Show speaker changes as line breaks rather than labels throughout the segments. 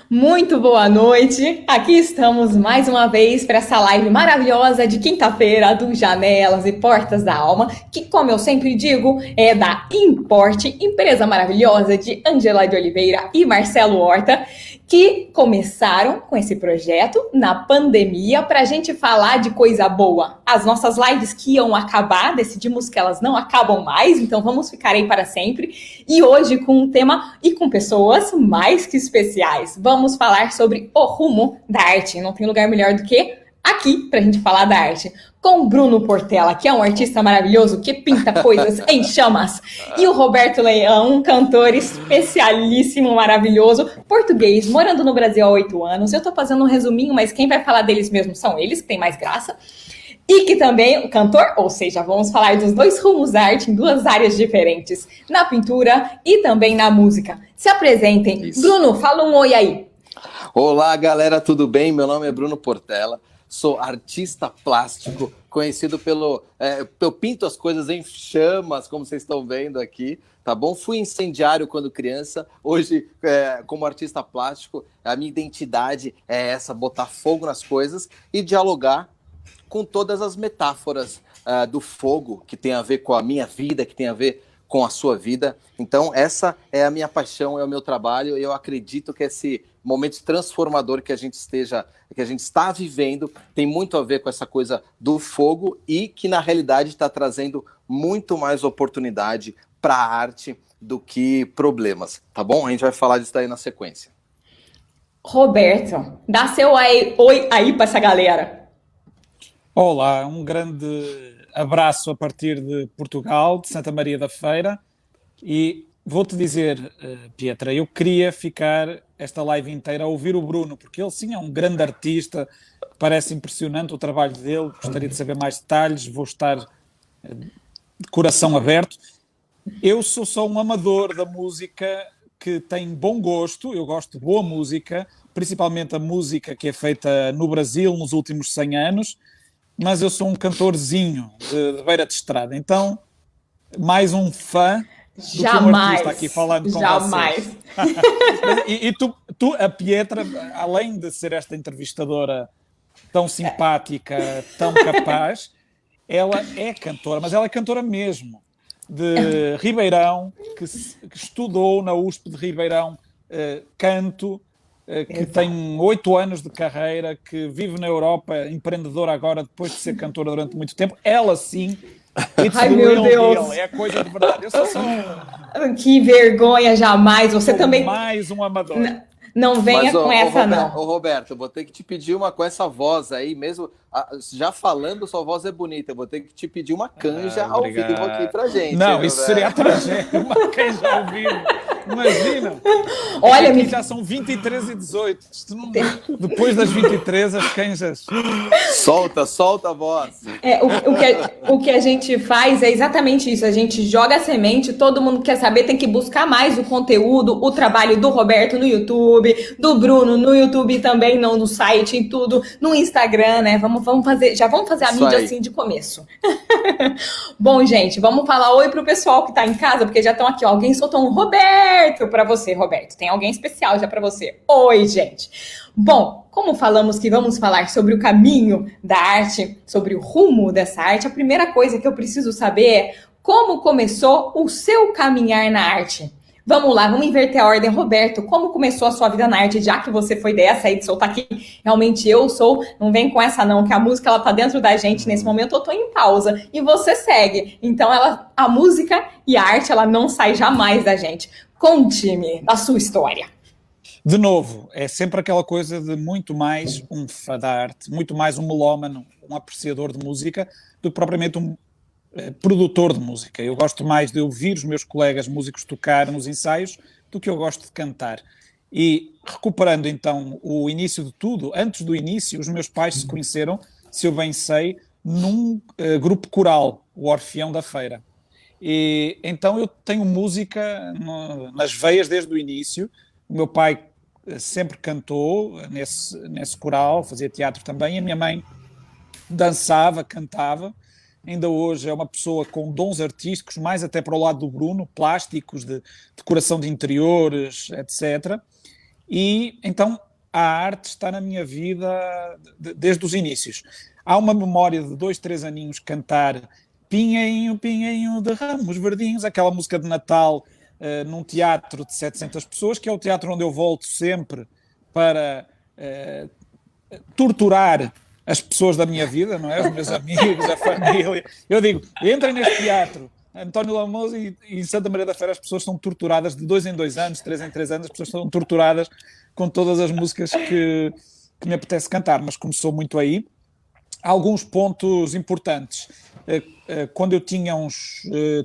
Muito boa noite. Aqui estamos mais uma vez para essa live maravilhosa de quinta-feira do Janelas e Portas da Alma, que, como eu sempre digo, é da Importe, empresa maravilhosa de Angela de Oliveira e Marcelo Horta, que começaram com esse projeto na pandemia para a gente falar de coisa boa. As nossas lives que iam acabar, decidimos que elas não acabam mais, então vamos ficar aí para sempre. E hoje com um tema e com pessoas mais que especiais. Vamos falar sobre o rumo da arte. Não tem lugar melhor do que aqui para a gente falar da arte. Com Bruno Portela, que é um artista maravilhoso que pinta coisas em chamas. E o Roberto Leão, um cantor especialíssimo, maravilhoso, português, morando no Brasil há 8 anos. Eu tô fazendo um resuminho, mas quem vai falar deles mesmo são eles, que tem mais graça. E que também o cantor, ou seja, vamos falar dos dois rumos da arte em duas áreas diferentes, na pintura e também na música. Se apresentem. Isso. Bruno, fala um oi aí.
Olá, galera, tudo bem? Meu nome é Bruno Portela, sou artista plástico, conhecido pelo... eu pinto as coisas em chamas, como vocês estão vendo aqui, tá bom? Fui incendiário quando criança, hoje, como artista plástico, a minha identidade é essa, botar fogo nas coisas e dialogar com todas as metáforas do fogo, que tem a ver com a minha vida, que tem a ver com a sua vida. Então, essa é a minha paixão, é o meu trabalho, e eu acredito que esse momento transformador que a gente está vivendo tem muito a ver com essa coisa do fogo e que, na realidade, está trazendo muito mais oportunidade para a arte do que problemas, tá bom? A gente vai falar disso daí na sequência.
Roberto, dá seu oi aí para essa galera.
Olá, um grande abraço a partir de Portugal, de Santa Maria da Feira, e vou-te dizer, Pietra, eu queria ficar esta live inteira a ouvir o Bruno, porque ele sim é um grande artista, parece impressionante o trabalho dele, gostaria de saber mais detalhes, vou estar de coração aberto. Eu sou só um amador da música que tem bom gosto, eu gosto de boa música, principalmente a música que é feita no Brasil nos últimos 100 anos, mas eu sou um cantorzinho de beira de estrada, então mais um fã do que um artista aqui falando com vocês. E tu, a Pietra, além de ser esta entrevistadora tão simpática, tão capaz, ela é cantora, mas ela é cantora mesmo, de Ribeirão, que estudou na USP de Ribeirão canto, que tem 8 anos de carreira, que vive na Europa, empreendedora agora, depois de ser cantora durante muito tempo. Ela sim,
ai meu Deus,
é coisa de verdade. Eu sou só
que vergonha, jamais. Você também
mais um amador.
Não venha com essa,
Roberto,
não.
Roberto, eu vou ter que te pedir uma com essa voz aí, mesmo já falando, sua voz é bonita. Eu vou ter que te pedir uma canja ao vivo aqui pra gente.
Não, isso seria tragédia, uma canja ao vivo. Imagina.
Olha,
já são 23 e 18. Depois das 23, as canjas.
Solta a voz.
O que a gente faz é exatamente isso. A gente joga a semente, todo mundo quer saber, tem que buscar mais o conteúdo, o trabalho do Roberto no YouTube, do Bruno no YouTube também, não no site, em tudo, no Instagram, né? Vamos fazer a mídia assim de começo. Bom, gente, vamos falar oi pro pessoal que tá em casa, porque já estão aqui, ó, alguém soltou um Roberto para você, Roberto. Tem alguém especial já para você. Oi, gente. Bom, como falamos que vamos falar sobre o caminho da arte, sobre o rumo dessa arte, a primeira coisa que eu preciso saber é como começou o seu caminhar na arte. Vamos lá, vamos inverter a ordem. Roberto, como começou a sua vida na arte, já que você foi dessa aí de soltar aqui? Realmente eu sou, não vem com essa não, que a música ela tá dentro da gente, nesse momento eu tô em pausa, e você segue. Então a música e a arte, ela não sai jamais da gente. Conte-me a sua história.
De novo, é sempre aquela coisa de muito mais um fã da arte, muito mais um melómano, um apreciador de música, do que propriamente um produtor de música. Eu gosto mais de ouvir os meus colegas músicos tocar nos ensaios do que eu gosto de cantar. E recuperando então o início de tudo, antes do início, os meus pais se conheceram, se eu bem sei, num grupo coral, o Orfeão da Feira. E então eu tenho música nas veias desde o início. O meu pai sempre cantou nesse coral, fazia teatro também, e a minha mãe dançava, cantava. Ainda hoje é uma pessoa com dons artísticos, mais até para o lado do Bruno, plásticos, de decoração de interiores, etc. E então a arte está na minha vida desde os inícios. Há uma memória de 2, 3 aninhos cantar Pinheinho, Pinheinho de Ramos Verdinhos, aquela música de Natal num teatro de 700 pessoas, que é o teatro onde eu volto sempre para torturar as pessoas da minha vida, não é? Os meus amigos, a família. Eu digo, entrem neste teatro, António Lamoso, e em Santa Maria da Feira as pessoas são torturadas de 2 em 2 anos, 3 em 3 anos, as pessoas são torturadas com todas as músicas que me apetece cantar, mas começou muito aí. Há alguns pontos importantes. Quando eu tinha uns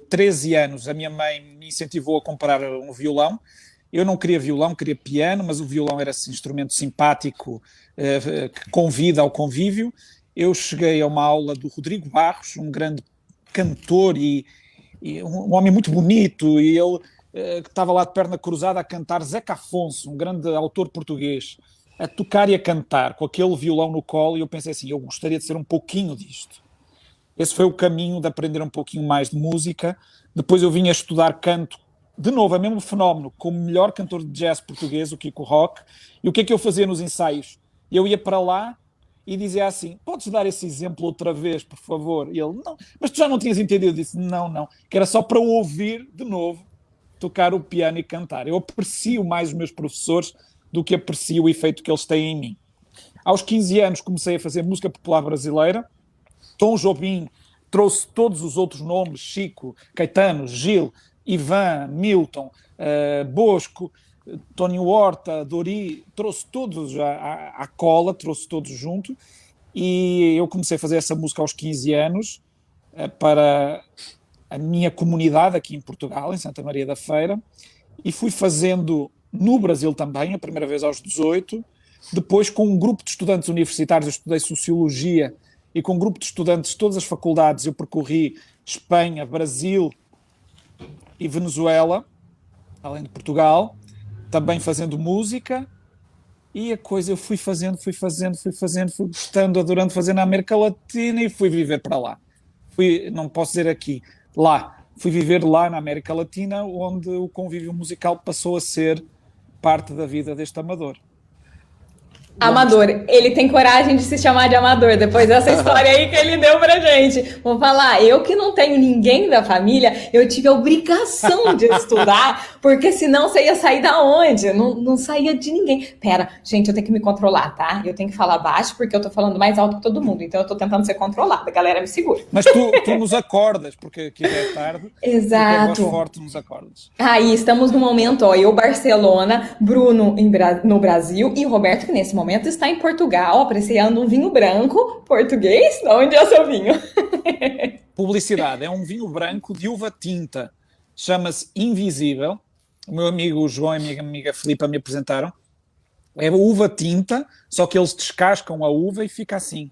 13 anos, a minha mãe me incentivou a comprar um violão. Eu não queria violão, queria piano, mas o violão era esse instrumento simpático que convida ao convívio. Eu cheguei a uma aula do Rodrigo Barros, um grande cantor e um homem muito bonito, e ele que estava lá de perna cruzada a cantar, Zeca Afonso, um grande autor português, a tocar e a cantar com aquele violão no colo, e eu pensei assim, eu gostaria de ser um pouquinho disto. Esse foi o caminho de aprender um pouquinho mais de música. Depois eu vim a estudar canto, de novo, é o mesmo fenómeno, como melhor cantor de jazz português, o Kiko Rock. E o que é que eu fazia nos ensaios? Eu ia para lá e dizia assim, podes dar esse exemplo outra vez, por favor? E ele, não, mas tu já não tinhas entendido? Eu disse, não, que era só para ouvir de novo tocar o piano e cantar. Eu aprecio mais os meus professores do que aprecio o efeito que eles têm em mim. Aos 15 anos comecei a fazer música popular brasileira. Tom Jobim trouxe todos os outros nomes, Chico, Caetano, Gil, Ivan, Milton, Bosco, Tónio Horta, Dori, trouxe todos à cola, trouxe todos junto, e eu comecei a fazer essa música aos 15 anos para a minha comunidade aqui em Portugal, em Santa Maria da Feira, e fui fazendo no Brasil também, a primeira vez aos 18, depois com um grupo de estudantes universitários, eu estudei Sociologia, e com um grupo de estudantes de todas as faculdades eu percorri Espanha, Brasil e Venezuela, além de Portugal, também fazendo música, e a coisa eu fui fazendo, fui gostando, adorando fazer na América Latina, e fui viver para lá. Não posso dizer aqui, lá. Fui viver lá na América Latina, onde o convívio musical passou a ser parte da vida deste amador.
Amador, ele tem coragem de se chamar de amador, depois dessa história aí que ele deu pra gente. Vou falar, eu que não tenho ninguém da família, eu tive a obrigação de estudar, porque senão você ia sair da onde? Não saía de ninguém. Pera, gente, eu tenho que me controlar, tá? Eu tenho que falar baixo, porque eu tô falando mais alto que todo mundo, então eu tô tentando ser controlada, galera, me segura.
Mas tu nos acordas, porque aqui já é tarde.
Exato.
Tu é voz forte, nos acordas.
Aí, estamos no momento, ó, eu, Barcelona, Bruno no Brasil e Roberto, que nesse momento está em Portugal, apreciando um vinho branco português. De onde é o seu vinho?
Publicidade. É um vinho branco de uva tinta. Chama-se Invisível. O meu amigo João e a minha amiga Filipa me apresentaram. É uva tinta, só que eles descascam a uva e fica assim,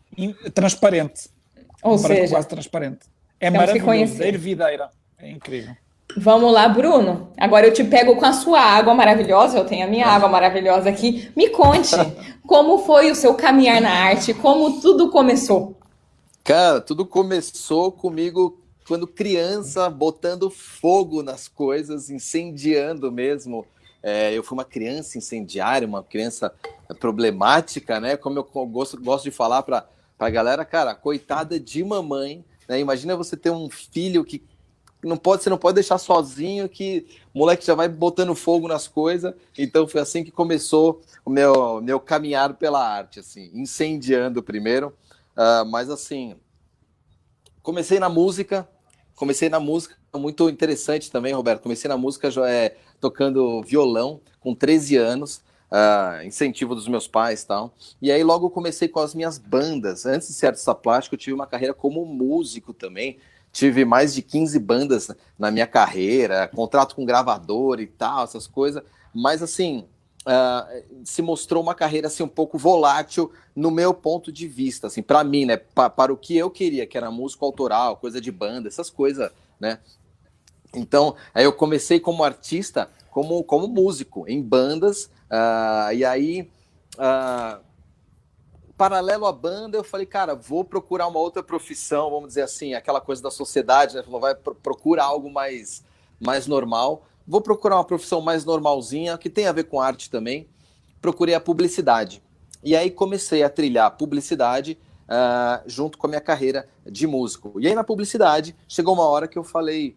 transparente.
Ou
um branco
seja,
quase transparente. É
temos que
maravilhoso.
conhecer.
É ervideira. É incrível.
Vamos lá, Bruno. Agora eu te pego com a sua água maravilhosa. Eu tenho a minha água maravilhosa aqui. Me conte, como foi o seu caminhar na arte? Como tudo começou?
Cara, tudo começou comigo quando criança, botando fogo nas coisas, incendiando mesmo. Eu fui uma criança incendiária, uma criança problemática, né? Como eu gosto de falar para a galera, cara, coitada de mamãe, né? Imagina você ter um filho que você não pode deixar sozinho, que o moleque já vai botando fogo nas coisas. Então foi assim que começou o meu caminhar pela arte, assim, incendiando primeiro, mas assim, comecei na música muito interessante também, Roberto. Comecei na música tocando violão com 13 anos, incentivo dos meus pais e tal. E aí logo comecei com as minhas bandas. Antes de ser artista plástico, eu tive uma carreira como músico também. Tive mais de 15 bandas na minha carreira, contrato com gravador e tal, essas coisas. Mas, assim, se mostrou uma carreira assim, um pouco volátil no meu ponto de vista, assim, para mim, né? Para o que eu queria, que era música autoral, coisa de banda, essas coisas, né? Então, aí eu comecei como artista, como músico, em bandas, e aí... paralelo à banda, eu falei, cara, vou procurar uma outra profissão, vamos dizer assim, aquela coisa da sociedade, né? Vai procurar algo mais normal. Vou procurar uma profissão mais normalzinha, que tem a ver com arte também. procurei a publicidade. E aí comecei a trilhar publicidade junto com a minha carreira de músico. E aí na publicidade, chegou uma hora que eu falei,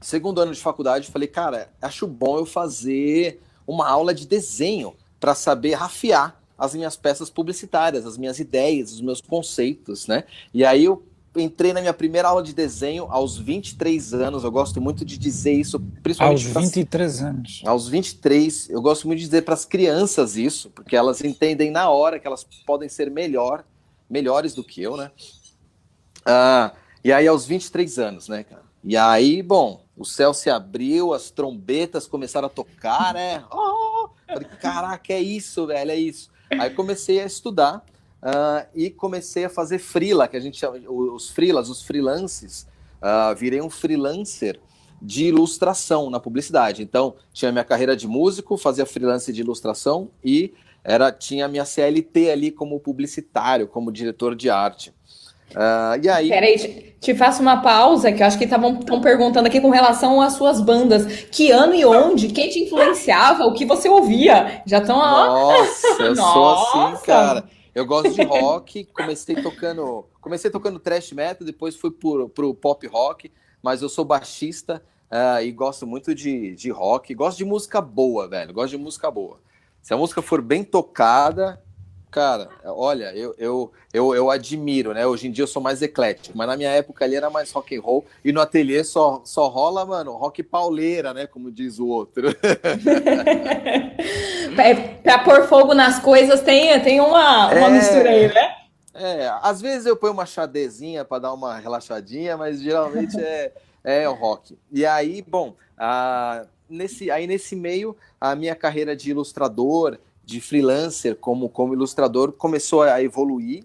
segundo ano de faculdade, eu falei, cara, acho bom eu fazer uma aula de desenho para saber rafiar as minhas peças publicitárias, as minhas ideias, os meus conceitos, né? E aí eu entrei na minha primeira aula de desenho aos 23 anos, eu gosto muito de dizer isso, principalmente...
Aos 23 anos.
Aos 23, eu gosto muito de dizer para as crianças isso, porque elas entendem na hora que elas podem ser melhores do que eu, né? E aí aos 23 anos, né, cara? E aí, bom, o céu se abriu, as trombetas começaram a tocar, né? Falei, caraca, é isso, velho, é isso. Aí comecei a estudar e comecei a fazer freela, que a gente chama, os freelances, virei um freelancer de ilustração na publicidade. Então, tinha minha carreira de músico, fazia freelance de ilustração e tinha minha CLT ali como publicitário, como diretor de arte. E aí...
Peraí, te faço uma pausa, que eu acho que estão perguntando aqui com relação às suas bandas. Que ano e onde? Quem te influenciava? O que você ouvia? Já estão...
Nossa, eu sou assim,
Nossa!
cara. Eu gosto de rock, comecei tocando thrash metal, depois fui pro pop rock, mas eu sou baixista e gosto muito de rock. Gosto de música boa, velho. Gosto de música boa. Se a música for bem tocada, cara, olha, eu admiro, né? Hoje em dia eu sou mais eclético, mas na minha época ali era mais rock and roll e no ateliê só rola, mano, rock pauleira, né? Como diz o outro.
Pra pôr fogo nas coisas tem uma mistura aí, né?
Às vezes eu ponho uma xadezinha para dar uma relaxadinha, mas geralmente é o rock. E aí, bom, nesse meio, a minha carreira de ilustrador, de freelancer como ilustrador, começou a evoluir.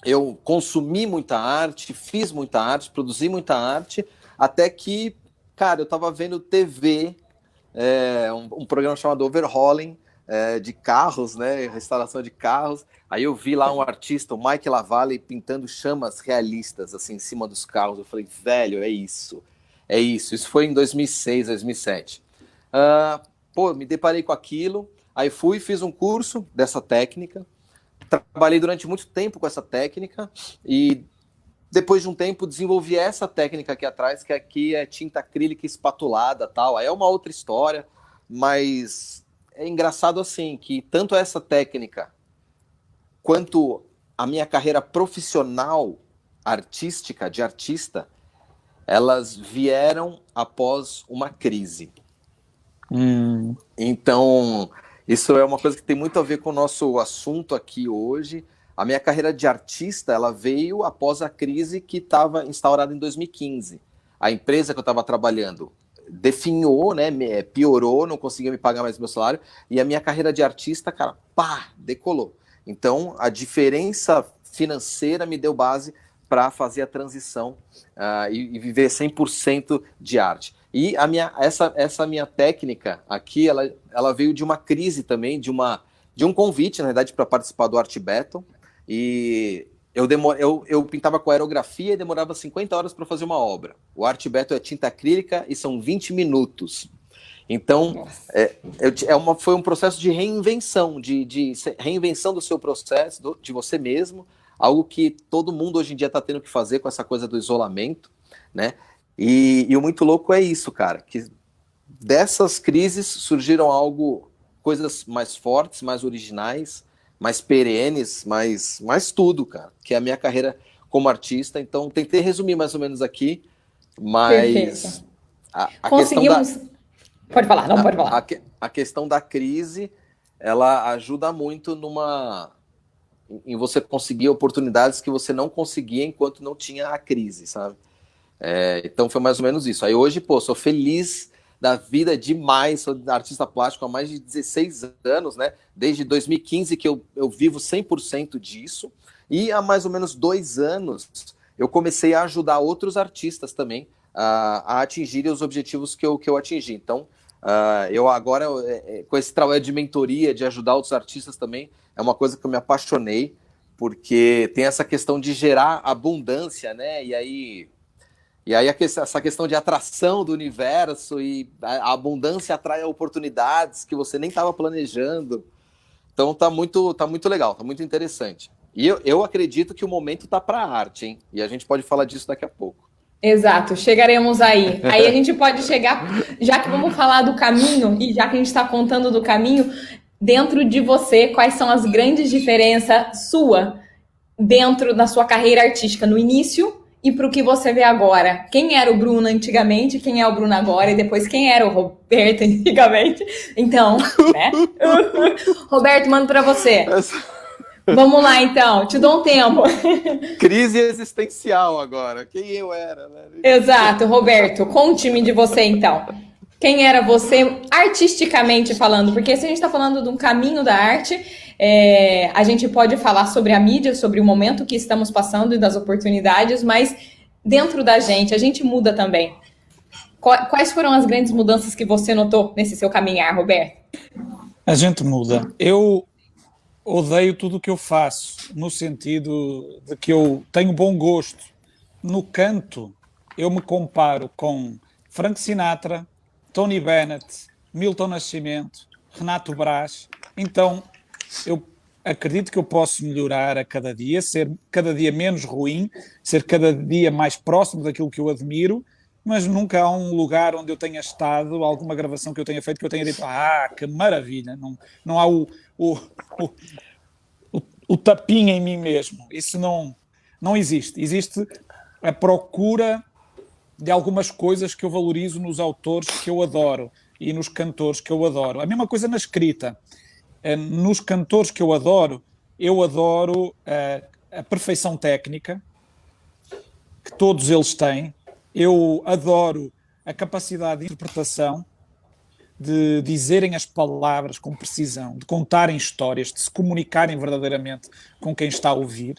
Eu consumi muita arte, fiz muita arte, produzi muita arte, até que, cara, eu estava vendo TV, um programa chamado Overhauling, de carros, né, restauração de carros. Aí eu vi lá um artista, o Mike Lavalle, pintando chamas realistas, assim, em cima dos carros. Eu falei, velho, é isso. Isso foi em 2006, 2007. Me deparei com aquilo, aí fiz um curso dessa técnica, trabalhei durante muito tempo com essa técnica e depois de um tempo desenvolvi essa técnica aqui atrás, que aqui é tinta acrílica espatulada, tal. Aí é uma outra história, mas é engraçado assim, que tanto essa técnica quanto a minha carreira profissional artística, de artista, elas vieram após uma crise. Então, isso é uma coisa que tem muito a ver com o nosso assunto aqui hoje. A minha carreira de artista, ela veio após a crise que estava instaurada em 2015. A empresa que eu estava trabalhando definhou, né, piorou, não conseguia me pagar mais meu salário, e a minha carreira de artista, cara, decolou. Então, a diferença financeira me deu base para fazer a transição e viver 100% de arte. E essa minha técnica aqui, ela veio de uma crise também, de um convite, na verdade, para participar do Art Battle. E eu pintava com aerografia e demorava 50 horas para fazer uma obra. O Art Battle é tinta acrílica e são 20 minutos. Então, foi um processo de reinvenção, de reinvenção do seu processo, de você mesmo, algo que todo mundo hoje em dia está tendo que fazer com essa coisa do isolamento, né? E o muito louco é isso, cara, que dessas crises surgiram coisas mais fortes, mais originais, mais perenes, mais tudo, cara, que é a minha carreira como artista. Então, tentei resumir mais ou menos aqui, mas
conseguimos... Pode falar, não pode falar.
A questão da crise, ela ajuda muito em você conseguir oportunidades que você não conseguia enquanto não tinha a crise, sabe? Então foi mais ou menos isso. Aí hoje, sou feliz da vida demais, sou artista plástico há mais de 16 anos, né? Desde 2015 que eu vivo 100% disso, e há mais ou menos 2 anos eu comecei a ajudar outros artistas também a atingirem os objetivos que eu atingi. Então, eu agora, com esse trabalho de mentoria, de ajudar outros artistas também, é uma coisa que eu me apaixonei, porque tem essa questão de gerar abundância, né? E E aí essa questão de atração do universo e a abundância atrai oportunidades que você nem estava planejando. Então tá muito legal, tá muito interessante. E eu acredito que o momento tá para a arte, hein? E a gente pode falar disso daqui a pouco.
Exato, chegaremos aí. Aí a gente pode chegar, já que vamos falar do caminho, e já que a gente está contando do caminho, dentro de você, quais são as grandes diferenças sua dentro da sua carreira artística no início e para o que você vê agora? Quem era o Bruno antigamente, quem é o Bruno agora, e depois quem era o Roberto antigamente? Então, né? Roberto, mando para você. Vamos lá, então. Te dou um tempo.
Crise existencial agora. Quem eu era, né?
Exato, Roberto. Conte-me de você, então. Quem era você artisticamente falando? Porque se a gente está falando de um caminho da arte, a gente pode falar sobre a mídia, sobre o momento que estamos passando e das oportunidades, mas dentro da gente, a gente muda também. Quais foram as grandes mudanças que você notou nesse seu caminhar, Roberto?
A gente muda. Eu odeio tudo o que eu faço, no sentido de que eu tenho bom gosto. No canto, eu me comparo com Frank Sinatra, Tony Bennett, Milton Nascimento, Renato Brás. Então, eu acredito que eu posso melhorar a cada dia, ser cada dia menos ruim, ser cada dia mais próximo daquilo que eu admiro, mas nunca há um lugar onde eu tenha estado, alguma gravação que eu tenha feito, que eu tenha dito, que maravilha, não há o tapinha em mim mesmo. Isso não existe. Existe a procura de algumas coisas que eu valorizo nos autores que eu adoro e nos cantores que eu adoro. A mesma coisa na escrita. Nos cantores que eu adoro a perfeição técnica que todos eles têm. Eu adoro a capacidade de interpretação, de dizerem as palavras com precisão, de contarem histórias, de se comunicarem verdadeiramente com quem está a ouvir.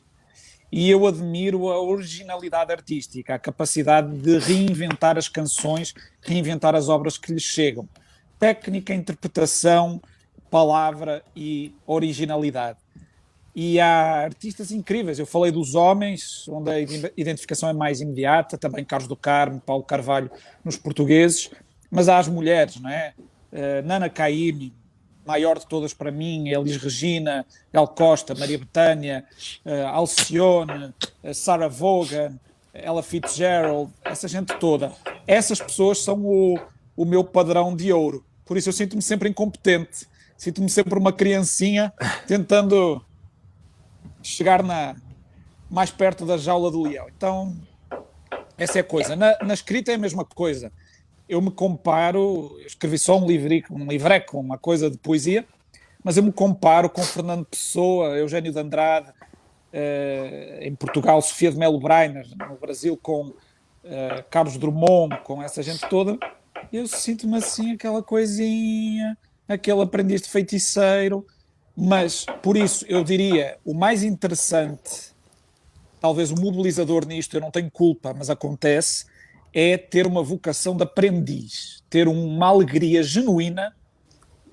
E eu admiro a originalidade artística, a capacidade de reinventar as canções, reinventar as obras que lhes chegam. Técnica, interpretação, palavra e originalidade. E há artistas incríveis. Eu falei dos homens, onde a identificação é mais imediata, também Carlos do Carmo, Paulo Carvalho nos portugueses, mas há as mulheres, não é? Nana Caymmi, maior de todas para mim, Elis Regina, Gal Costa, Maria Bethânia, Alcione, Sarah Vaughan, Ella Fitzgerald, essa gente toda. Essas pessoas são o meu padrão de ouro. Por isso eu sinto-me sempre incompetente. Sinto-me sempre uma criancinha tentando chegar mais perto da jaula do leão. Então, essa é a coisa. Na escrita é a mesma coisa. Eu me comparo, eu escrevi só um livreco, uma coisa de poesia, mas eu me comparo com Fernando Pessoa, Eugênio de Andrade, em Portugal, Sofia de Melo Brainer, no Brasil, com Carlos Drummond, com essa gente toda. Eu sinto-me assim, aquela coisinha, aquele aprendiz de feiticeiro. Mas, por isso, eu diria, o mais interessante, talvez o mobilizador nisto, eu não tenho culpa, mas acontece, é ter uma vocação de aprendiz, ter uma alegria genuína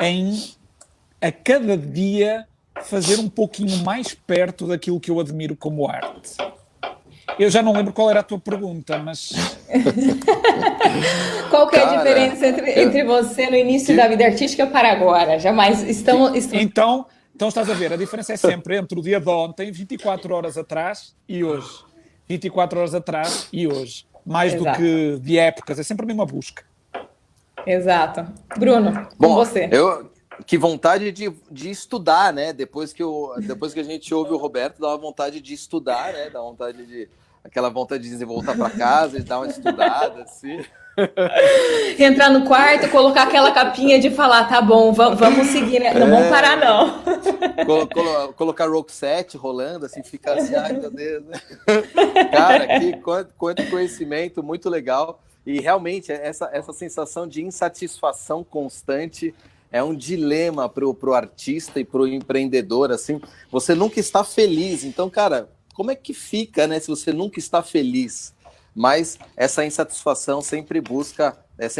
em, a cada dia, fazer um pouquinho mais perto daquilo que eu admiro como arte. Eu já não lembro qual era a tua pergunta, mas...
Qual que é a diferença entre você no início da vida artística para agora? Jamais estamos...
Então estás a ver, a diferença é sempre entre o dia de ontem, 24 horas atrás e hoje. 24 horas atrás e hoje. Mais
Exato.
do que de épocas, é sempre a mesma busca.
Exato. Bruno, com você.
Que vontade de estudar, né? Depois que a gente ouve o Roberto, dá uma vontade de estudar, né? Dá aquela vontade de voltar para casa e dar uma estudada, assim.
Entrar no quarto, colocar aquela capinha de falar, tá bom, vamos seguir, né? Não vamos parar, não.
Colocar rock set rolando, assim, ficar assim, ai meu Deus. Cara, quanto conhecimento, muito legal. E realmente, essa sensação de insatisfação constante é um dilema pro artista e pro empreendedor, assim. Você nunca está feliz. Então, cara, como é que fica, né, se você nunca está feliz? Mas essa insatisfação é sempre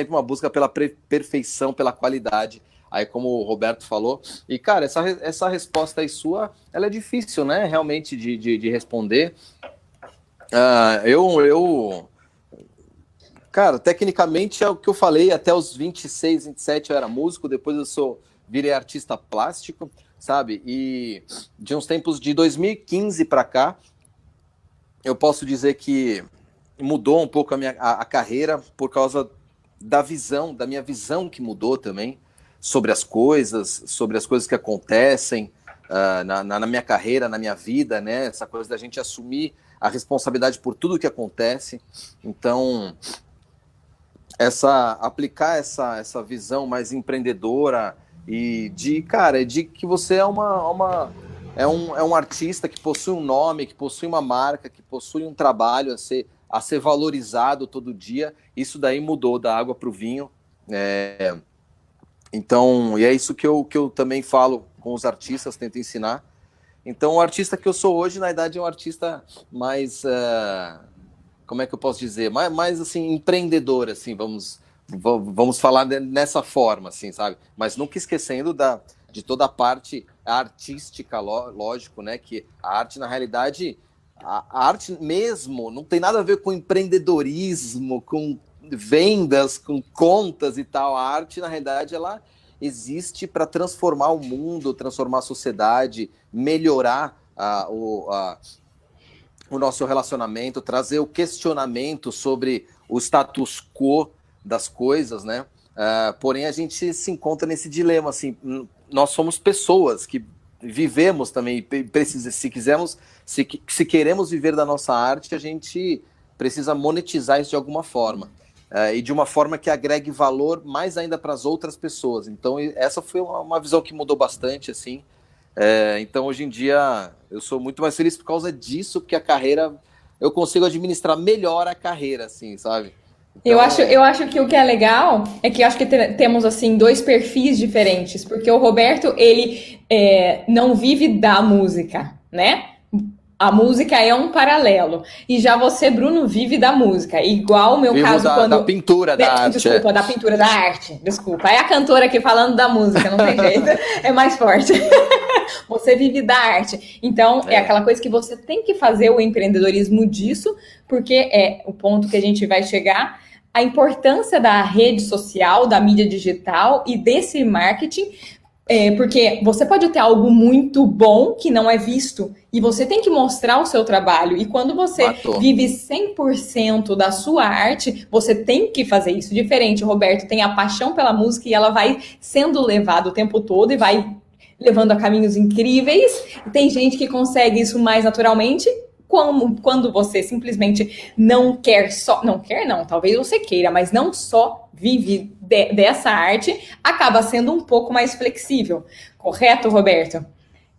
uma busca pela perfeição, pela qualidade, aí como o Roberto falou. E, cara, essa resposta aí sua, ela é difícil, né, realmente de responder. Cara, tecnicamente é o que eu falei, até os 26, 27 eu era músico, depois virei artista plástico, sabe? E de uns tempos de 2015 para cá, eu posso dizer que mudou um pouco a carreira por causa da minha visão que mudou também sobre as coisas que acontecem na minha carreira, na minha vida, né? Essa coisa da gente assumir a responsabilidade por tudo que acontece. Então, aplicar essa visão mais empreendedora e de que você é um artista que possui um nome, que possui uma marca, que possui um trabalho a ser valorizado todo dia. Isso daí mudou da água para o vinho. Então, e é isso que eu também falo com os artistas, tento ensinar. Então, o artista que eu sou hoje, na verdade, é um artista mais, como é que eu posso dizer? Mais assim, empreendedor, assim, vamos falar nessa forma, assim, sabe? Mas nunca esquecendo de toda a parte artística, lógico, né? Que a arte, na realidade, a arte mesmo não tem nada a ver com empreendedorismo, com vendas, com contas e tal. A arte, na realidade, ela existe para transformar o mundo, transformar a sociedade, melhorar o nosso relacionamento, trazer o questionamento sobre o status quo das coisas, né? Porém, a gente se encontra nesse dilema, assim, nós somos pessoas que vivemos também, se queremos viver da nossa arte, a gente precisa monetizar isso de alguma forma. E de uma forma que agregue valor mais ainda para as outras pessoas. Então, essa foi uma visão que mudou bastante, assim. Então, hoje em dia, eu sou muito mais feliz por causa disso, porque a carreira, eu consigo administrar melhor a carreira, assim, sabe? Então,
Eu acho que o que é legal é que eu acho que temos, assim, dois perfis diferentes, porque o Roberto, ele não vive da música, né? A música é um paralelo. E já você, Bruno, vive da música. Igual o meu
vivo
caso quando...
da pintura, da arte.
Desculpa, da pintura, da arte. Desculpa. É a cantora aqui falando da música, não tem jeito. É mais forte. Você vive da arte. Então, é aquela coisa que você tem que fazer o empreendedorismo disso, porque é o ponto que a gente vai chegar. A importância da rede social, da mídia digital e desse marketing, porque você pode ter algo muito bom que não é visto e você tem que mostrar o seu trabalho. E quando você vive 100% da sua arte, você tem que fazer isso. Diferente, o Roberto tem a paixão pela música e ela vai sendo levada o tempo todo e vai levando a caminhos incríveis. Tem gente que consegue isso mais naturalmente. Quando você simplesmente não quer só... Não quer não, talvez você queira, mas não só vive dessa arte, acaba sendo um pouco mais flexível. Correto, Roberto?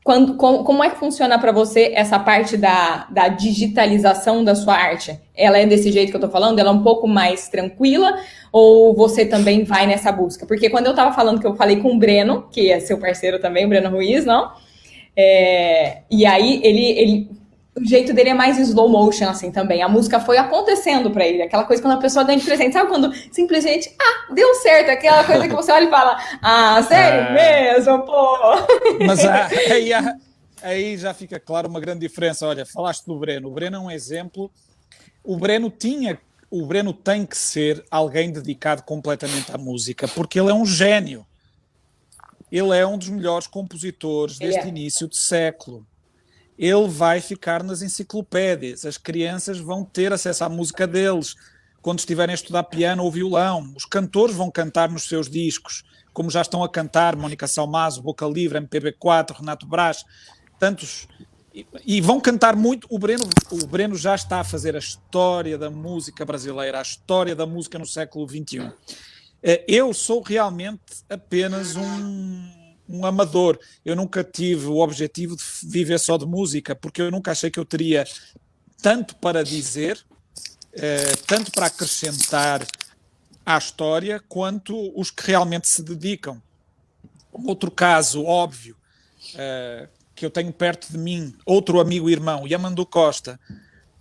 Como é que funciona para você essa parte da digitalização da sua arte? Ela é desse jeito que eu tô falando? Ela é um pouco mais tranquila? Ou você também vai nessa busca? Porque quando eu tava falando que eu falei com o Breno, que é seu parceiro também, o Breno Ruiz, não? E aí ele o jeito dele é mais slow motion, assim, também. A música foi acontecendo pra ele. Aquela coisa quando a pessoa ganha de presente. Sabe quando simplesmente, deu certo. Aquela coisa que você olha e fala, sério mesmo, pô?
Mas aí já fica claro uma grande diferença. Olha, falaste do Breno. O Breno é um exemplo. O Breno tem que ser alguém dedicado completamente à música, porque ele é um gênio. Ele é um dos melhores compositores deste início de século. Ele vai ficar nas enciclopédias, as crianças vão ter acesso à música deles quando estiverem a estudar piano ou violão, os cantores vão cantar nos seus discos, como já estão a cantar Mónica Salmazo, Boca Livre, MPB4, Renato Brás, tantos, e vão cantar muito. O Breno já está a fazer a história da música brasileira, a história da música no século XXI. Eu sou realmente apenas um amador. Eu nunca tive o objetivo de viver só de música, porque eu nunca achei que eu teria tanto para dizer, tanto para acrescentar à história, quanto os que realmente se dedicam. Outro caso óbvio, que eu tenho perto de mim, outro amigo e irmão, Yamandu Costa.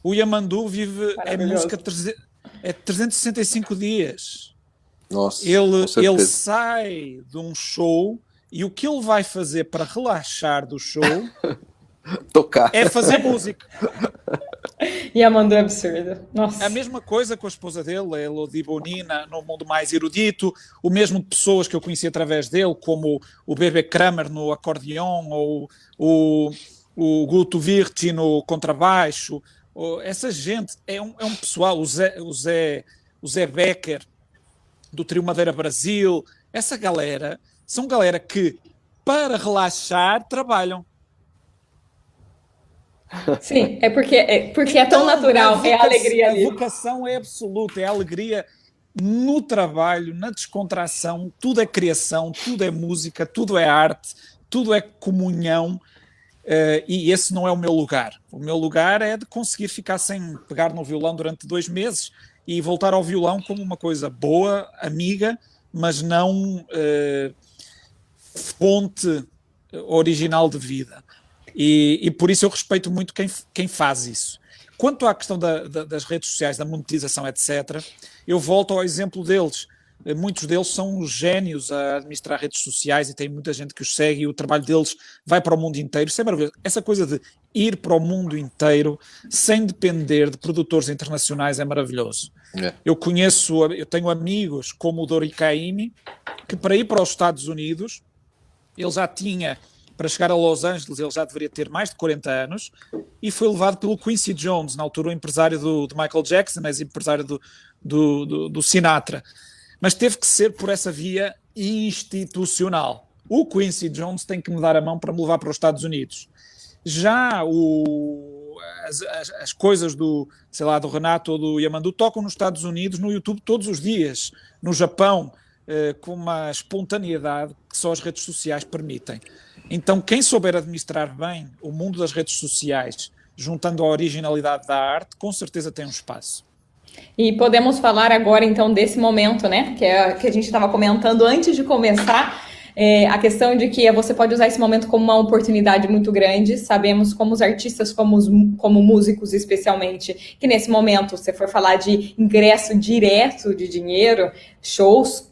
O Yamandu vive música 365 dias.
Nossa,
ele sai de um show e o que ele vai fazer para relaxar do show
tocar.
é fazer música.
Yamandu é absurdo.
É
Nossa.
a mesma coisa com a esposa dele, a Elodie Bonina, no mundo mais erudito, o mesmo de pessoas que eu conheci através dele, como o Bebe Kramer no acordeão, ou o Guto Virti no contrabaixo. Essa gente é um pessoal, o Zé Becker, do Trio Madeira Brasil, essa galera, são galera que, para relaxar, trabalham.
Sim, é porque é tão
Então,
natural, é a alegria
a
ali.
vocação é absoluta, é a alegria no trabalho, na descontração, tudo é criação, tudo é música, tudo é arte, tudo é comunhão, e esse não é o meu lugar. O meu lugar é de conseguir ficar sem pegar no violão durante 2 meses e voltar ao violão como uma coisa boa, amiga, mas não fonte original de vida. E por isso eu respeito muito quem faz isso. Quanto à questão das redes sociais, da monetização, etc., eu volto ao exemplo deles. Muitos deles são gênios a administrar redes sociais e tem muita gente que os segue e o trabalho deles vai para o mundo inteiro. Isso é maravilhoso. Essa coisa de ir para o mundo inteiro sem depender de produtores internacionais é maravilhoso.
É.
Eu tenho amigos como o Dori Caymmi, que para ir para os Estados Unidos, ele já tinha, para chegar a Los Angeles, ele já deveria ter mais de 40 anos, e foi levado pelo Quincy Jones, na altura o empresário do Michael Jackson, mas empresário do Sinatra. Mas teve que ser por essa via institucional. O Quincy Jones tem que me dar a mão para me levar para os Estados Unidos. Já as coisas do Renato ou do Yamandu tocam nos Estados Unidos, no YouTube, todos os dias. No Japão, com uma espontaneidade que só as redes sociais permitem. Então, quem souber administrar bem o mundo das redes sociais, juntando a originalidade da arte, com certeza tem um espaço.
E podemos falar agora, então, desse momento, né? Que a gente estava comentando antes de começar, a questão de que você pode usar esse momento como uma oportunidade muito grande. Sabemos como os artistas, como músicos especialmente, que nesse momento, se for falar de ingresso direto de dinheiro, shows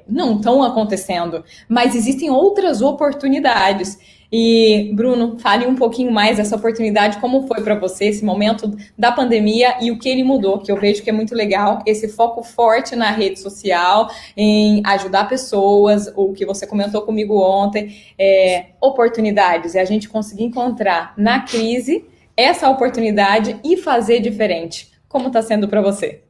não estão acontecendo, mas existem outras oportunidades. E, Bruno, fale um pouquinho mais dessa oportunidade, como foi para você esse momento da pandemia e o que ele mudou, que eu vejo que é muito legal, esse foco forte na rede social, em ajudar pessoas, o que você comentou comigo ontem, oportunidades, é a gente conseguir encontrar na crise essa oportunidade e fazer diferente. Como está sendo para você?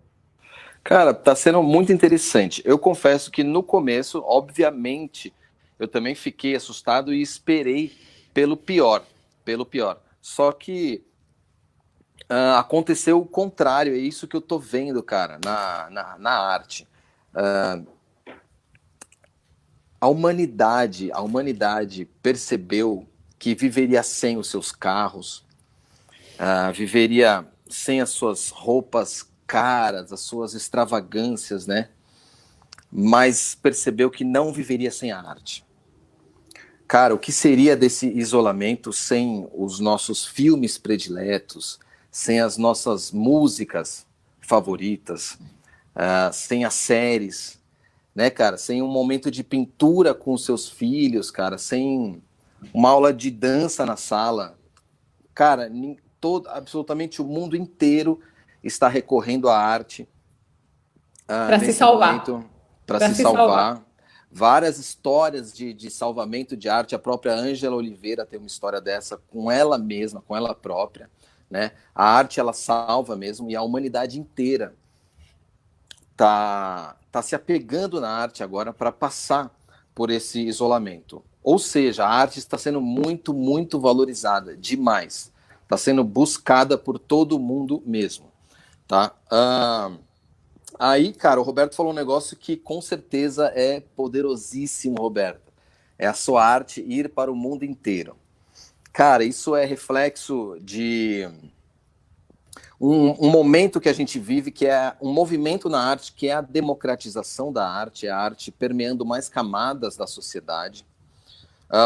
Cara, tá sendo muito interessante. Eu confesso que no começo, obviamente, eu também fiquei assustado e esperei pelo pior. Só que aconteceu o contrário, é isso que eu tô vendo, cara, na arte. A humanidade percebeu que viveria sem os seus carros, viveria sem as suas roupas caras, as suas extravagâncias, né? Mas percebeu que não viveria sem a arte. Cara, o que seria desse isolamento sem os nossos filmes prediletos, sem as nossas músicas favoritas, sem as séries, né, cara? Sem um momento de pintura com os seus filhos, cara, sem uma aula de dança na sala. Cara, absolutamente o mundo inteiro está recorrendo à arte
para se salvar.
Para se salvar. Várias histórias de salvamento de arte. A própria Ângela Oliveira tem uma história dessa com ela mesma, com ela própria, né? A arte, ela salva mesmo, e a humanidade inteira tá se apegando na arte agora para passar por esse isolamento. Ou seja, a arte está sendo muito, muito valorizada, demais. Está sendo buscada por todo mundo mesmo. Tá? Aí, cara, o Roberto falou um negócio que com certeza é poderosíssimo, Roberto. É a sua arte ir para o mundo inteiro. Cara, isso é reflexo de um momento que a gente vive, que é um movimento na arte, que é a democratização da arte, a arte permeando mais camadas da sociedade.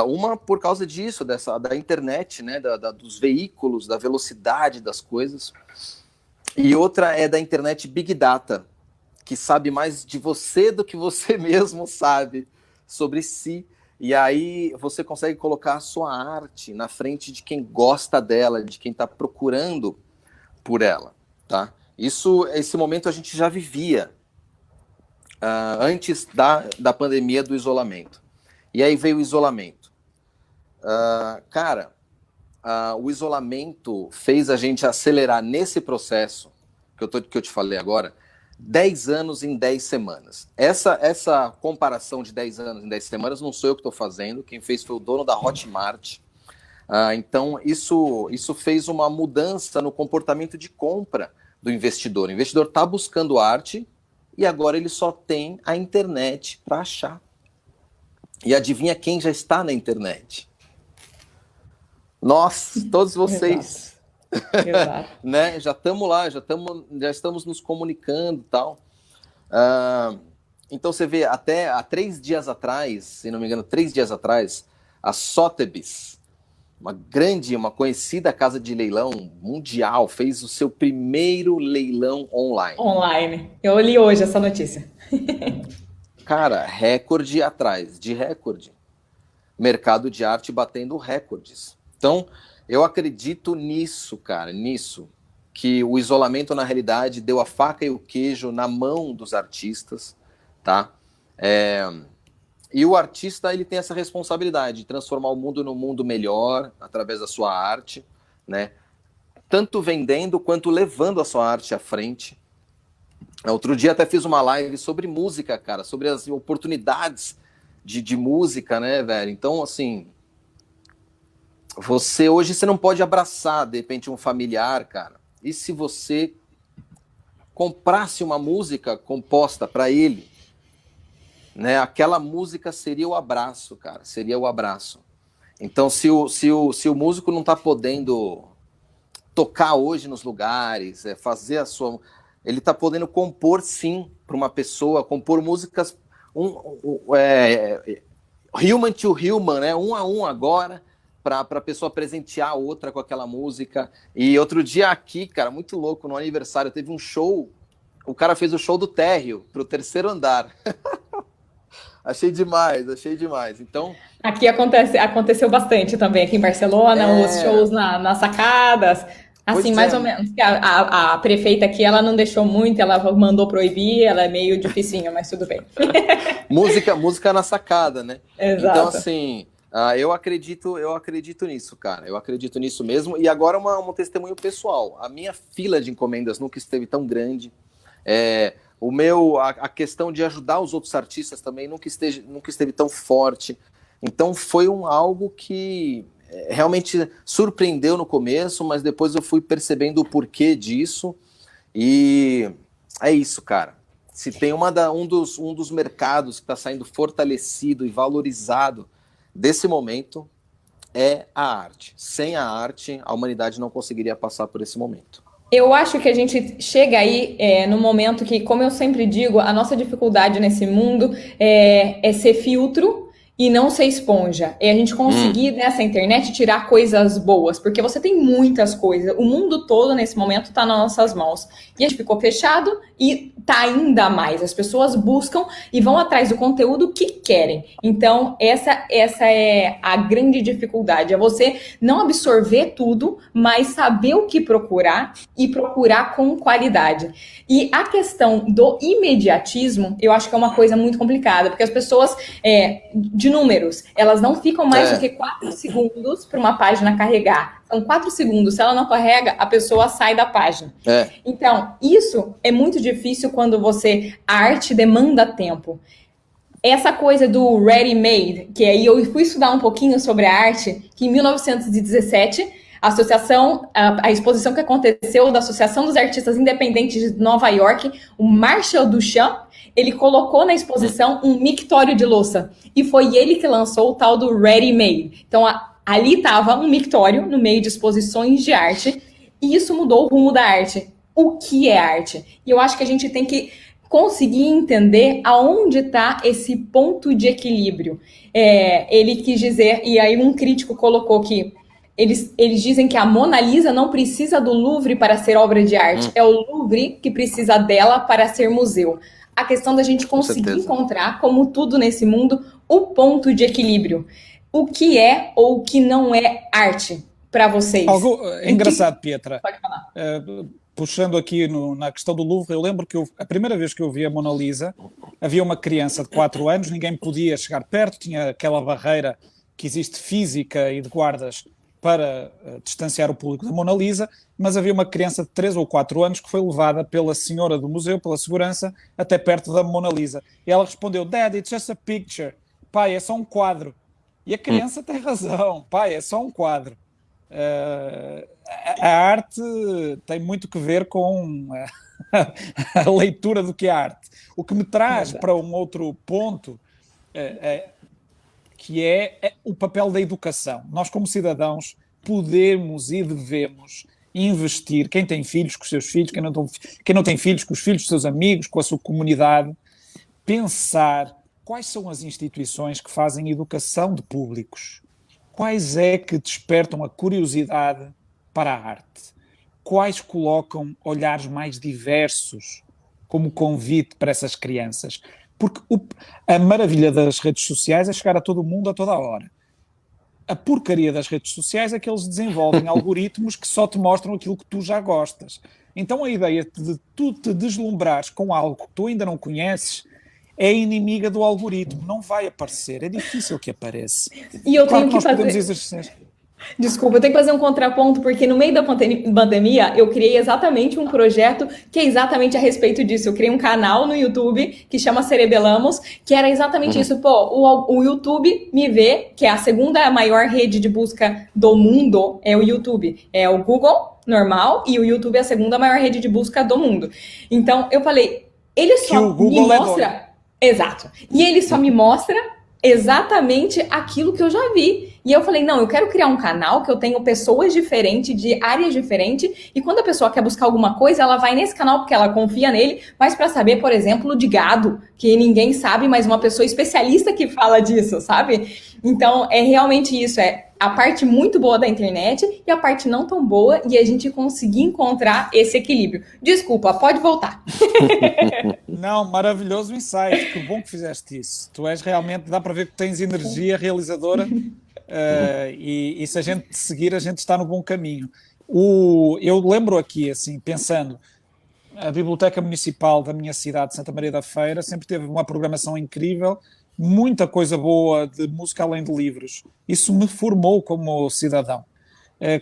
Uma por causa disso, da internet, né, dos veículos, da velocidade das coisas. E outra é da internet Big Data, que sabe mais de você do que você mesmo sabe sobre si. E aí você consegue colocar a sua arte na frente de quem gosta dela, de quem está procurando por ela, tá? Esse momento a gente já vivia antes da pandemia, do isolamento. E aí veio o isolamento. Cara, o isolamento fez a gente acelerar nesse processo que eu te falei agora, 10 anos em 10 semanas. Essa comparação de 10 anos em 10 semanas não sou eu que estou fazendo, quem fez foi o dono da Hotmart. Então, isso fez uma mudança no comportamento de compra do investidor. O investidor está buscando arte e agora ele só tem a internet para achar. E adivinha quem já está na internet? Nós, todos vocês.
Exato.
Né? Já estamos lá, já estamos nos comunicando e tal. Então você vê, até há 3 dias atrás, se não me engano, 3 dias atrás, a Sotheby's, uma conhecida casa de leilão mundial, fez o seu primeiro leilão online.
Online. Eu li hoje essa notícia.
Cara, recorde atrás de recorde. Mercado de arte batendo recordes. Então, eu acredito nisso, cara, que o isolamento, na realidade, deu a faca e o queijo na mão dos artistas, tá? E o artista, ele tem essa responsabilidade de transformar o mundo num mundo melhor através da sua arte, né? Tanto vendendo quanto levando a sua arte à frente. Outro dia até fiz uma live sobre música, cara, sobre as oportunidades de música, né, velho? Então, assim, hoje você não pode abraçar, de repente, um familiar, cara. E se você comprasse uma música composta para ele, né? Aquela música seria o abraço, cara, seria o abraço. Então, se o músico não está podendo tocar hoje nos lugares, fazer a sua... Ele está podendo compor, sim, para uma pessoa, compor músicas human to human, né? Um a um agora, para a pessoa presentear a outra com aquela música. E outro dia aqui, cara, muito louco, no aniversário, teve um show, o cara fez o show do térreo, para o 3º andar. Achei demais. Então,
Aqui aconteceu bastante também, aqui em Barcelona, os shows nas sacadas, assim, mais ou menos. A prefeita aqui, ela não deixou muito, ela mandou proibir, ela é meio dificinho, mas tudo bem.
música na sacada, né?
Exato.
Então, assim, eu acredito nisso, cara. Eu acredito nisso mesmo. E agora um testemunho pessoal. A minha fila de encomendas nunca esteve tão grande. A questão de ajudar os outros artistas também nunca esteve tão forte. Então foi algo que realmente surpreendeu no começo, mas depois eu fui percebendo o porquê disso. E é isso, cara. Se tem um dos mercados que está saindo fortalecido e valorizado desse momento, é a arte. Sem a arte, a humanidade não conseguiria passar por esse momento.
Eu acho que a gente chega aí no momento que, como eu sempre digo, a nossa dificuldade nesse mundo é ser filtro e não ser esponja. É a gente conseguir nessa internet tirar coisas boas, porque você tem muitas coisas. O mundo todo, nesse momento, está nas nossas mãos. E a gente ficou fechado e tá ainda mais. As pessoas buscam e vão atrás do conteúdo que querem. Então, essa é a grande dificuldade. É você não absorver tudo, mas saber o que procurar e procurar com qualidade. E a questão do imediatismo, eu acho que é uma coisa muito complicada, porque as pessoas, de números, elas não ficam mais do que 4 segundos para uma página carregar. São 4 segundos. Se ela não carrega, a pessoa sai da página. Então, isso é muito difícil quando a arte demanda tempo. Essa coisa do ready-made, que aí eu fui estudar um pouquinho sobre a arte, que em 1917, a exposição que aconteceu da Associação dos Artistas Independentes de Nova York, o Marshall Duchamp, ele colocou na exposição um mictório de louça. E foi ele que lançou o tal do ready-made. Então, ali estava um mictório no meio de exposições de arte, e isso mudou o rumo da arte. O que é arte? E eu acho que a gente tem que conseguir entender aonde está esse ponto de equilíbrio. Ele quis dizer, e aí um crítico colocou que eles dizem que a Mona Lisa não precisa do Louvre para ser obra de arte, é o Louvre que precisa dela para ser museu. A questão da gente conseguir encontrar, como tudo nesse mundo, o ponto de equilíbrio. O que é ou o que não é arte. para vocês?
Algo engraçado, Pietra.
Pode falar.
Puxando aqui na questão do Louvre, eu lembro que a primeira vez que eu vi a Mona Lisa, havia uma criança de 4 anos, ninguém podia chegar perto, tinha aquela barreira que existe física e de guardas para distanciar o público da Mona Lisa, mas havia uma criança de 3 ou 4 anos que foi levada pela senhora do museu, pela segurança, até perto da Mona Lisa. E ela respondeu, Dad, it's just a picture. Pai, é só um quadro. E a criança tem razão. Pai, é só um quadro. A arte tem muito que ver com a leitura do que é arte. O que me traz para um outro ponto, que é o papel da educação. Nós, como cidadãos, podemos e devemos investir, quem tem filhos com os seus filhos, quem não tem filhos com os filhos dos seus amigos, com a sua comunidade, pensar quais são as instituições que fazem educação de públicos, quais é que despertam a curiosidade para a arte, quais colocam olhares mais diversos como convite para essas crianças. Porque a maravilha das redes sociais é chegar a todo mundo a toda a hora. A porcaria das redes sociais é que eles desenvolvem algoritmos que só te mostram aquilo que tu já gostas. Então a ideia de tu te deslumbrares com algo que tu ainda não conheces é inimiga do algoritmo, não vai aparecer, é difícil que apareça.
E eu
claro
tenho que fazer...
podemos exercer.
Desculpa, eu tenho que fazer um contraponto, porque no meio da pandemia eu criei exatamente um projeto que é exatamente a respeito disso. Eu criei um canal no YouTube que chama Cerebelamos, que era exatamente isso. Pô, o YouTube me vê, que é a segunda maior rede de busca do mundo, é o YouTube. É o Google normal e o YouTube é a segunda maior rede de busca do mundo. Então eu falei, ele só me mostra... Exato. E ele só me mostra exatamente aquilo que eu já vi. E eu falei, não, eu quero criar um canal que eu tenho pessoas diferentes, de áreas diferentes, e quando a pessoa quer buscar alguma coisa, ela vai nesse canal porque ela confia nele, mas para saber, por exemplo, de gado, que ninguém sabe, mas uma pessoa especialista que fala disso, sabe? Então, é realmente isso, é a parte muito boa da internet e a parte não tão boa, e a gente conseguir encontrar esse equilíbrio. Desculpa, pode voltar.
Não, maravilhoso insight, que bom que fizeste isso. Tu és realmente, dá para ver que tens energia realizadora. E se a gente te seguir, a gente está no bom caminho. Eu lembro aqui, assim, pensando, a Biblioteca Municipal da minha cidade, Santa Maria da Feira, sempre teve uma programação incrível, muita coisa boa de música além de livros. Isso me formou como cidadão.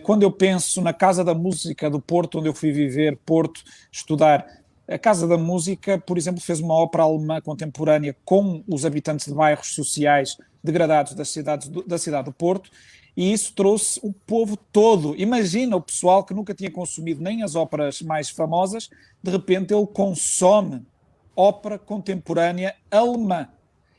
Quando eu penso na Casa da Música do Porto, onde eu fui viver, Porto, estudar, a Casa da Música, por exemplo, fez uma ópera alemã contemporânea com os habitantes de bairros sociais degradados da cidade do Porto, e isso trouxe o povo todo. Imagina o pessoal que nunca tinha consumido nem as óperas mais famosas, de repente ele consome ópera contemporânea alemã.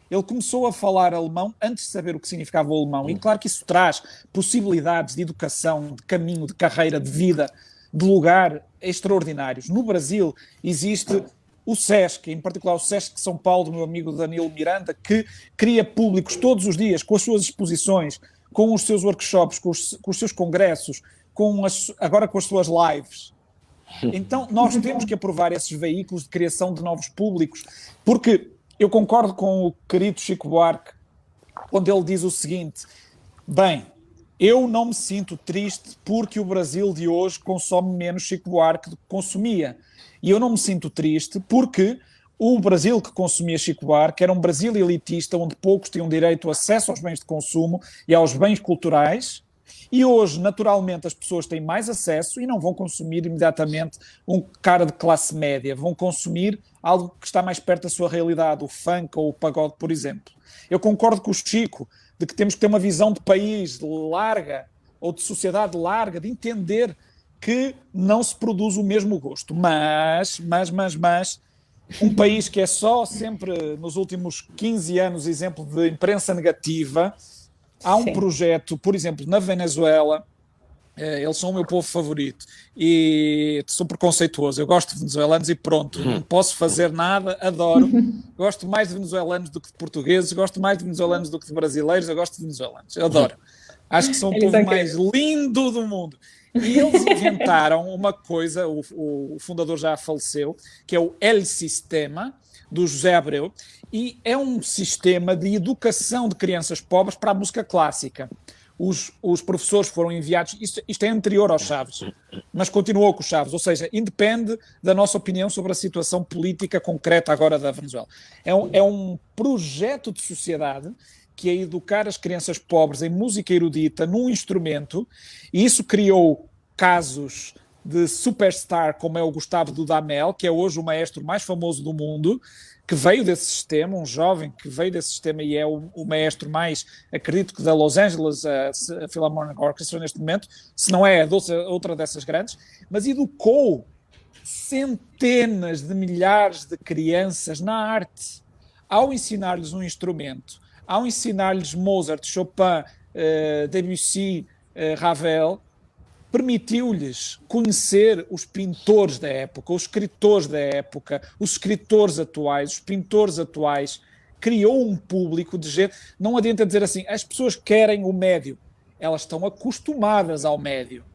Ele começou a falar alemão antes de saber o que significava o alemão, e claro que isso traz possibilidades de educação, de caminho, de carreira, de vida, de lugar extraordinários. No Brasil existe o SESC, em particular o SESC de São Paulo, do meu amigo Danilo Miranda, que cria públicos todos os dias, com as suas exposições, com os seus workshops, com os seus congressos, agora com as suas lives. Então, nós temos que aprovar esses veículos de criação de novos públicos, porque eu concordo com o querido Chico Buarque, quando ele diz o seguinte, bem, eu não me sinto triste porque o Brasil de hoje consome menos Chico Buarque do que consumia. E eu não me sinto triste porque o Brasil que consumia Chico Buarque era um Brasil elitista, onde poucos tinham direito a acesso aos bens de consumo e aos bens culturais, e hoje, naturalmente, as pessoas têm mais acesso e não vão consumir imediatamente um cara de classe média, vão consumir algo que está mais perto da sua realidade, o funk ou o pagode, por exemplo. Eu concordo com o Chico de que temos que ter uma visão de país larga, ou de sociedade larga, de entender que não se produz o mesmo gosto. Mas, um país que é só sempre, nos últimos 15 anos, exemplo de imprensa negativa, há um projeto, por exemplo, na Venezuela, eles são o meu povo favorito, e sou preconceituoso, eu gosto de venezuelanos e pronto, não posso fazer nada, adoro, gosto mais de venezuelanos do que de portugueses, gosto mais de venezuelanos do que de brasileiros, eu gosto de venezuelanos, eu adoro. Acho que são o povo mais lindo do mundo. E eles inventaram uma coisa, o fundador já faleceu, que é o El Sistema, do José Abreu, e é um sistema de educação de crianças pobres para a música clássica. os professores foram enviados, isto é anterior aos Chaves, mas continuou com os Chaves, ou seja, independe da nossa opinião sobre a situação política concreta agora da Venezuela. É um projeto de sociedade que é educar as crianças pobres em música erudita num instrumento, e isso criou casos de superstar como é o Gustavo Dudamel, que é hoje o maestro mais famoso do mundo, que veio desse sistema, um jovem que veio desse sistema e é o maestro mais, acredito que da Los Angeles Philharmonic Orchestra neste momento, se não é outra dessas grandes, mas educou centenas de milhares de crianças na arte, ao ensinar-lhes um instrumento, ao ensinar-lhes Mozart, Chopin, Debussy, Ravel, permitiu-lhes conhecer os pintores da época, os escritores da época, os escritores atuais, os pintores atuais, criou um público de gente. Não adianta dizer assim, as pessoas querem o médio, elas estão acostumadas ao médio.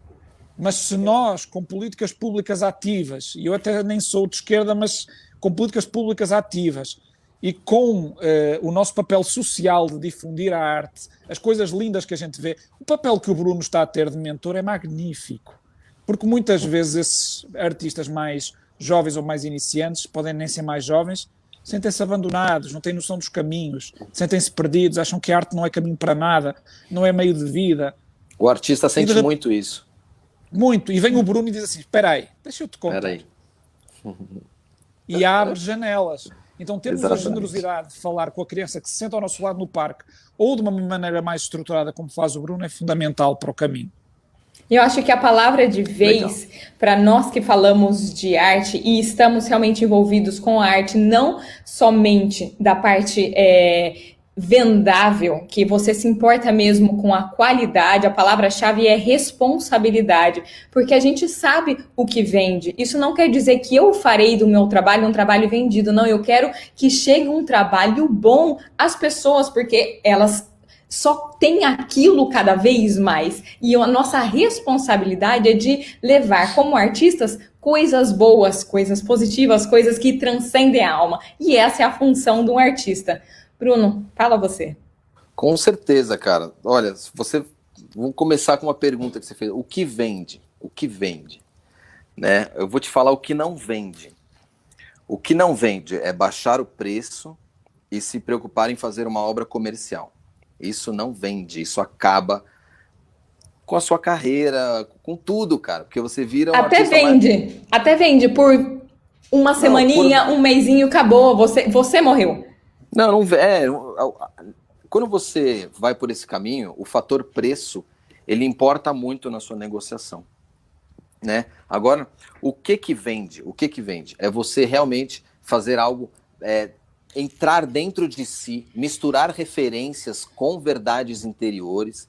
Mas se nós, com políticas públicas ativas, e eu até nem sou de esquerda, mas com políticas públicas ativas, e com o nosso papel social de difundir a arte, as coisas lindas que a gente vê, o papel que o Bruno está a ter de mentor é magnífico, porque muitas vezes esses artistas mais jovens ou mais iniciantes, podem nem ser mais jovens, sentem-se abandonados, não têm noção dos caminhos, sentem-se perdidos, acham que a arte não é caminho para nada, não é meio de vida.
O artista sente muito isso.
Muito, e vem o Bruno e diz assim, espera aí, deixa eu te contar.
Espera aí.
E abre janelas. Então, termos
Exatamente.
a generosidade de falar com a criança que se senta ao nosso lado no parque ou de uma maneira mais estruturada, como faz o Bruno, é fundamental para o caminho.
Eu acho que a palavra de vez, para nós que falamos de arte e estamos realmente envolvidos com a arte, não somente da parte vendável, que você se importa mesmo com a qualidade, a palavra-chave é responsabilidade, porque a gente sabe o que vende. Isso não quer dizer que eu farei do meu trabalho um trabalho vendido, não, eu quero que chegue um trabalho bom às pessoas, porque elas só têm aquilo cada vez mais, e a nossa responsabilidade é de levar como artistas coisas boas, coisas positivas, coisas que transcendem a alma, e essa é a função de um artista. Bruno, fala você.
Com certeza, cara. Olha, vou começar com uma pergunta que você fez. O que vende? O que vende? Né? Eu vou te falar o que não vende. O que não vende é baixar o preço e se preocupar em fazer uma obra comercial. Isso não vende, isso acaba com a sua carreira, com tudo, cara. Porque você vira um artista
Até vende por uma semaninha, um mesinho, acabou, você morreu.
Não é. Quando você vai por esse caminho, o fator preço, ele importa muito na sua negociação, né? Agora, o que vende? O que vende? É você realmente fazer algo, entrar dentro de si, misturar referências com verdades interiores,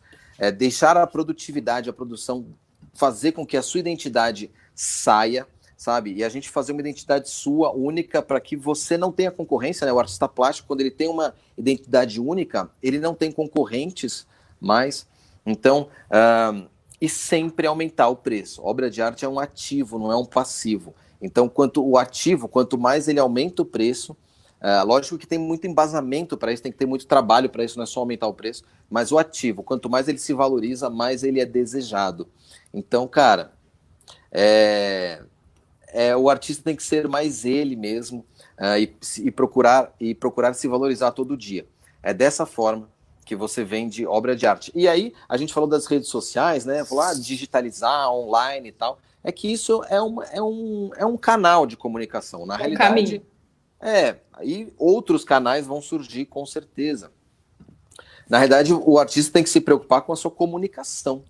deixar a produtividade, a produção, fazer com que a sua identidade saia, sabe? E a gente fazer uma identidade sua, única, para que você não tenha concorrência, né? O artista plástico, quando ele tem uma identidade única, ele não tem concorrentes mais. Então, e sempre aumentar o preço. Obra de arte é um ativo, não é um passivo. Então, quanto mais ele aumenta o preço, lógico que tem muito embasamento para isso, tem que ter muito trabalho para isso, não é só aumentar o preço, mas o ativo, quanto mais ele se valoriza, mais ele é desejado. Então, cara, o artista tem que ser mais ele mesmo, e procurar se valorizar todo dia. É dessa forma que você vende obra de arte. E aí, a gente falou das redes sociais, né? Falou, digitalizar, online e tal. É que isso é um canal de comunicação. Na realidade, aí outros canais vão surgir com certeza. Na realidade, o artista tem que se preocupar com a sua comunicação,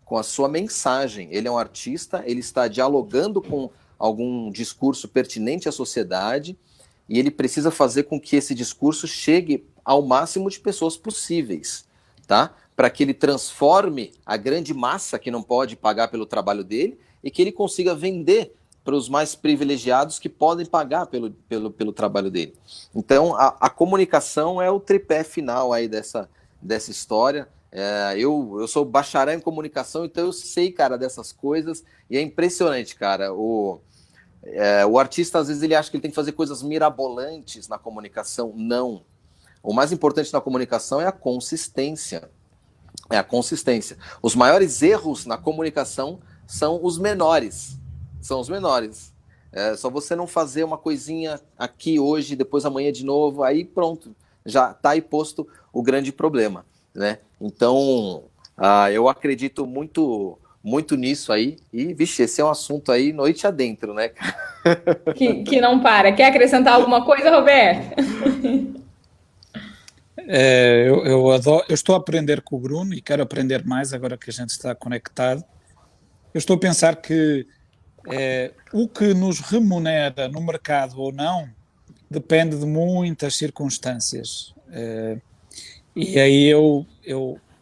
com a sua mensagem. Ele é um artista, ele está dialogando com algum discurso pertinente à sociedade e ele precisa fazer com que esse discurso chegue ao máximo de pessoas possíveis, tá? Para que ele transforme a grande massa que não pode pagar pelo trabalho dele e que ele consiga vender para os mais privilegiados que podem pagar pelo trabalho dele. Então, a comunicação é o tripé final aí dessa história. Eu sou bacharel em comunicação, então eu sei, cara, dessas coisas, e é impressionante, cara. O artista, às vezes, ele acha que ele tem que fazer coisas mirabolantes na comunicação. Não. O mais importante na comunicação é a consistência. É a consistência. Os maiores erros na comunicação são os menores. São os menores. É só você não fazer uma coisinha aqui hoje, depois amanhã de novo, aí pronto. Já está aí posto o grande problema, né? Então, eu acredito muito, muito nisso aí. E, vixe, esse é um assunto aí noite adentro, né?
Que não para. Quer acrescentar alguma coisa, Roberto?
Eu estou a aprender com o Bruno e quero aprender mais agora que a gente está conectado. Eu estou a pensar que o que nos remunera no mercado ou não depende de muitas circunstâncias. E aí eu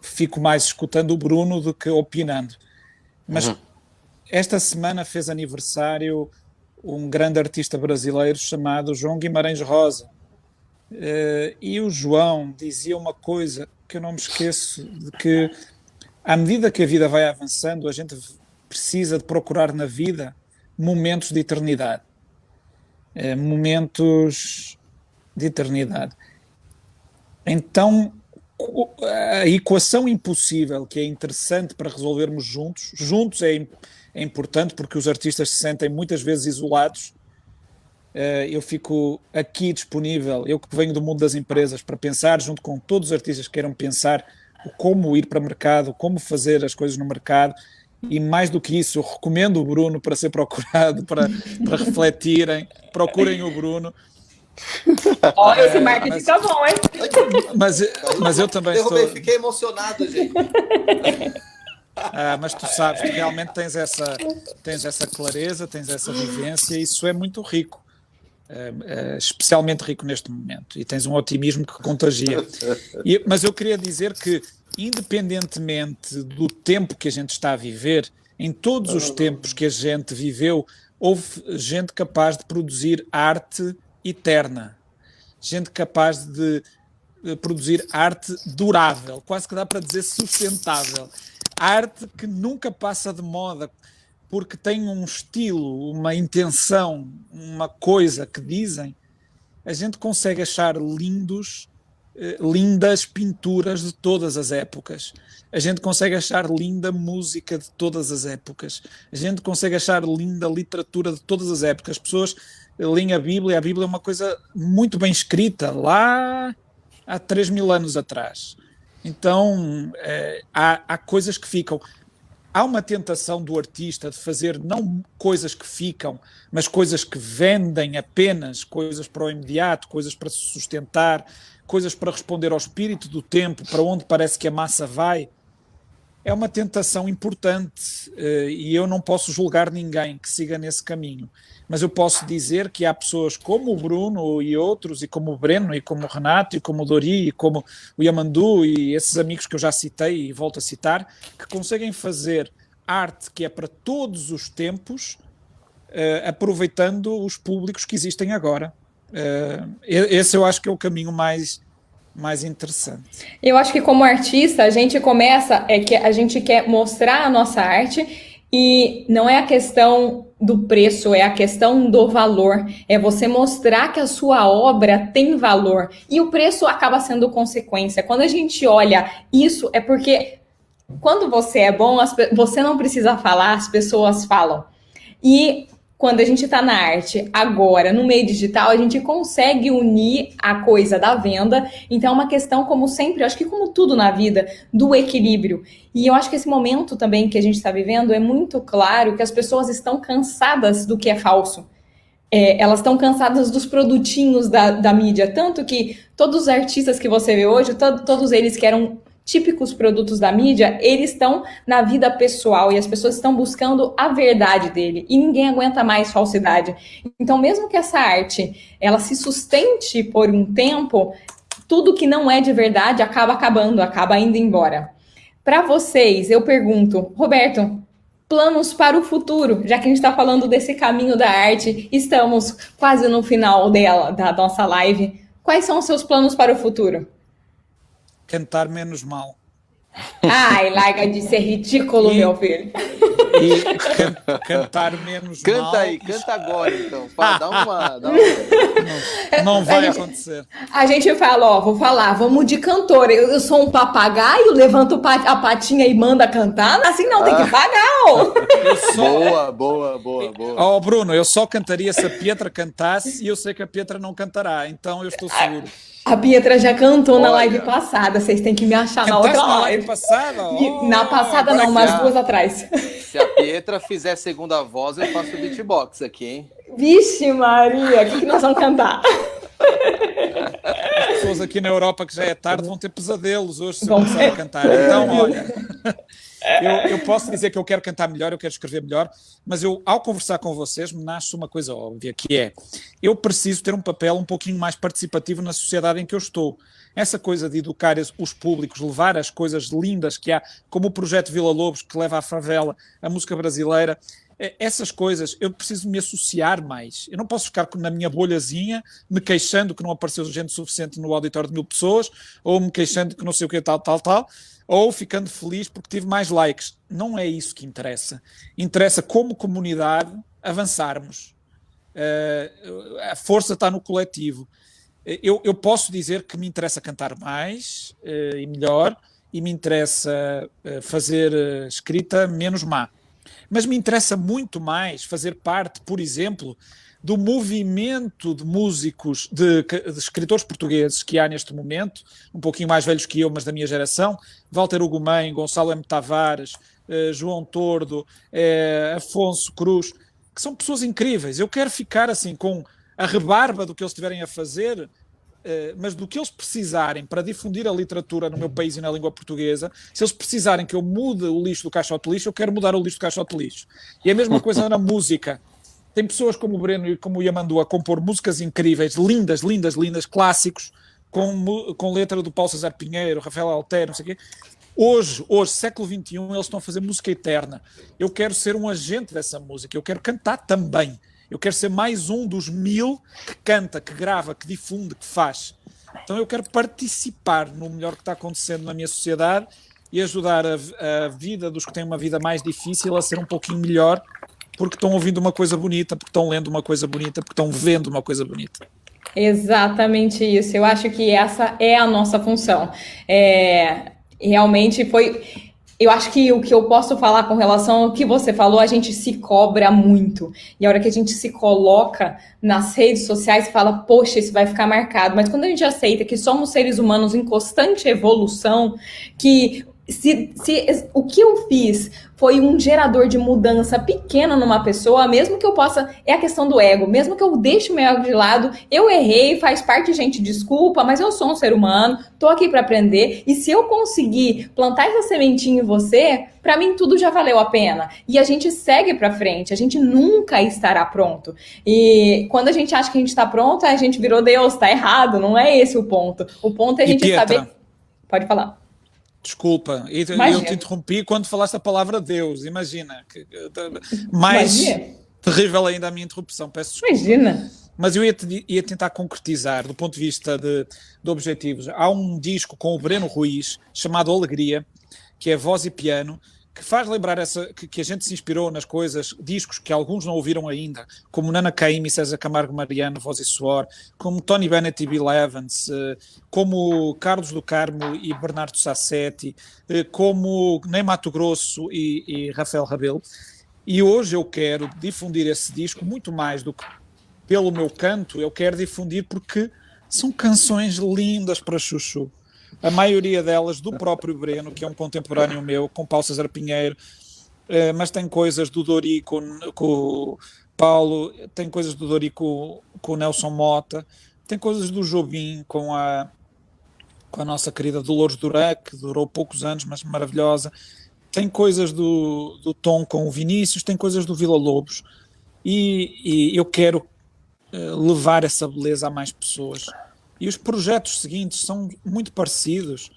fico mais escutando o Bruno do que opinando. Mas esta semana fez aniversário um grande artista brasileiro chamado João Guimarães Rosa. E o João dizia uma coisa que eu não me esqueço, de que à medida que a vida vai avançando, a gente precisa de procurar na vida momentos de eternidade. Momentos de eternidade. Então, a equação impossível, que é interessante para resolvermos juntos é importante porque os artistas se sentem muitas vezes isolados. Eu fico aqui disponível, eu que venho do mundo das empresas, para pensar junto com todos os artistas que queiram pensar como ir para o mercado, como fazer as coisas no mercado, e mais do que isso, eu recomendo o Bruno para ser procurado, para refletirem, procurem o Bruno.
Olha, esse marketing tá bom, hein?
Mas eu também
Fiquei emocionado, gente.
Mas tu sabes, tu realmente tens essa clareza, tens essa vivência, e isso é muito rico. Especialmente rico neste momento, e tens um otimismo que contagia. Mas eu queria dizer que, independentemente do tempo que a gente está a viver, em todos os tempos que a gente viveu, houve gente capaz de produzir arte eterna, gente capaz de produzir arte durável, quase que dá para dizer sustentável, arte que nunca passa de moda, porque tem um estilo, uma intenção, uma coisa que dizem. A gente consegue achar lindas pinturas de todas as épocas. A gente consegue achar linda música de todas as épocas. A gente consegue achar linda literatura de todas as épocas. As pessoas leem a Bíblia é uma coisa muito bem escrita, lá há 3.000 anos atrás. Então, há coisas que ficam. Há uma tentação do artista de fazer não coisas que ficam, mas coisas que vendem apenas, coisas para o imediato, coisas para se sustentar, coisas para responder ao espírito do tempo, para onde parece que a massa vai. É uma tentação importante, e eu não posso julgar ninguém que siga nesse caminho. Mas eu posso dizer que há pessoas como o Bruno e outros, e como o Breno, e como o Renato, e como o Dori, e como o Yamandu, e esses amigos que eu já citei e volto a citar, que conseguem fazer arte que é para todos os tempos, aproveitando os públicos que existem agora. Esse eu acho que é o caminho mais interessante.
Eu acho que como artista a gente começa, que a gente quer mostrar a nossa arte, e não é a questão do preço, é a questão do valor, é você mostrar que a sua obra tem valor, e o preço acaba sendo consequência. Quando a gente olha isso, é porque quando você é bom, você não precisa falar, as pessoas falam. E quando a gente está na arte, agora, no meio digital, a gente consegue unir a coisa da venda. Então, é uma questão, como sempre, eu acho que como tudo na vida, do equilíbrio. E eu acho que esse momento também que a gente está vivendo é muito claro que as pessoas estão cansadas do que é falso. Elas estão cansadas dos produtinhos da mídia. Tanto que todos os artistas que você vê hoje, todos eles que eram típicos produtos da mídia, eles estão na vida pessoal e as pessoas estão buscando a verdade dele e ninguém aguenta mais falsidade. Então, mesmo que essa arte ela se sustente por um tempo, tudo que não é de verdade acaba acabando, acaba indo embora. Para vocês, eu pergunto, Roberto, planos para o futuro, já que a gente está falando desse caminho da arte, estamos quase no final da nossa live. Quais são os seus planos para o futuro?
Cantar menos mal.
Ai, larga de ser ridículo, meu filho.
e cantar menos
Canta
mal.
aí, canta agora então. Fala, dá uma...
Não vai acontecer.
A gente fala, ó, vou falar, vamos de cantora. Eu sou um papagaio, levanto a patinha e manda cantar. Assim não, tem que pagar, ó.
Boa.
Oh, Bruno, eu só cantaria se a Pietra cantasse e eu sei que a Pietra não cantará, então eu estou seguro.
A Pietra já cantou na
Olha.
live passada, vocês têm que me achar na
Cantaste
outra
na
live.
live passada?
Na passada
agora
não,
que
umas
já.
2 atrás.
Se a Pietra fizer segunda voz, eu faço beatbox aqui, hein?
Vixe Maria, o que nós vamos cantar?
As pessoas aqui na Europa, que já é tarde, vão ter pesadelos hoje se eu
Vão
começar a cantar. Então, olha, eu posso dizer que eu quero cantar melhor, eu quero escrever melhor, mas eu, ao conversar com vocês, me nasce uma coisa óbvia, que é, eu preciso ter um papel um pouquinho mais participativo na sociedade em que eu estou. Essa coisa de educar os públicos, levar as coisas lindas que há, como o projeto Vila Lobos, que leva à favela, a música brasileira, essas coisas, eu preciso me associar mais. Eu não posso ficar na minha bolhazinha, me queixando que não apareceu gente suficiente no auditório de 1000 pessoas, ou me queixando que não sei o que, tal, ou ficando feliz porque tive mais likes. Não é isso que interessa. Interessa, como comunidade, avançarmos. A força está no coletivo. Eu posso dizer que me interessa cantar mais e melhor, e me interessa fazer escrita menos má. Mas me interessa muito mais fazer parte, por exemplo, do movimento de músicos, de escritores portugueses que há neste momento, um pouquinho mais velhos que eu, mas da minha geração, Walter Ugumem, Gonçalo M. Tavares, João Tordo, Afonso Cruz, que são pessoas incríveis. Eu quero ficar assim com a rebarba do que eles estiverem a fazer, mas do que eles precisarem para difundir a literatura no meu país e na língua portuguesa. Se eles precisarem que eu mude o lixo do caixote de lixo, eu quero mudar o lixo do caixote de lixo. E a mesma coisa na música. Tem pessoas como o Breno e como o Yamandu a compor músicas incríveis, lindas, clássicos, com letra do Paulo César Pinheiro, Rafael Altero, não sei o quê. Hoje, século XXI, eles estão a fazer música eterna. Eu quero ser um agente dessa música, eu quero cantar também. Eu quero ser mais um dos 1000 que canta, que grava, que difunde, que faz. Então eu quero participar no melhor que está acontecendo na minha sociedade e ajudar a vida dos que têm uma vida mais difícil a ser um pouquinho melhor, porque estão ouvindo uma coisa bonita, porque estão lendo uma coisa bonita, porque estão vendo uma coisa bonita.
Exatamente isso. Eu acho que essa é a nossa função. Realmente foi... Eu acho que o que eu posso falar com relação ao que você falou, a gente se cobra muito. E a hora que a gente se coloca nas redes sociais e fala, poxa, isso vai ficar marcado. Mas quando a gente aceita que somos seres humanos em constante evolução, que se o que eu fiz foi um gerador de mudança pequena numa pessoa, mesmo que eu possa... É a questão do ego. Mesmo que eu deixe o meu ego de lado, eu errei, faz parte, gente, desculpa, mas eu sou um ser humano, tô aqui para aprender. E se eu conseguir plantar essa sementinha em você, para mim tudo já valeu a pena. E a gente segue para frente, a gente nunca estará pronto. E quando a gente acha que a gente tá pronto, a gente virou Deus, tá errado. Não é esse o ponto. O ponto é a gente
Pietra,
saber... Pode falar.
Desculpa, eu te interrompi quando falaste a palavra Deus, imagina. Mais terrível ainda a minha interrupção, peço desculpa.
Imagina.
Mas eu ia tentar concretizar, do ponto de vista de objetivos. Há um disco com o Breno Ruiz, chamado Alegria, que é voz e piano, que faz lembrar que a gente se inspirou nas coisas, discos que alguns não ouviram ainda, como Nana Caymmi e César Camargo Mariano, Voz e Suor, como Tony Bennett e Bill Evans, como Carlos do Carmo e Bernardo Sassetti, como Ney Matogrosso e Rafael Rabelo. E hoje eu quero difundir esse disco muito mais do que pelo meu canto, eu quero difundir porque são canções lindas para chuchu. A maioria delas do próprio Breno, que é um contemporâneo meu, com Paulo César Pinheiro, mas tem coisas do Dori com o Paulo, tem coisas do Dori com o Nelson Mota, tem coisas do Jobim com a nossa querida Dolores Durã, que durou poucos anos, mas maravilhosa, tem coisas do Tom com o Vinícius, tem coisas do Vila Lobos, e eu quero levar essa beleza a mais pessoas. E os projetos seguintes são muito parecidos.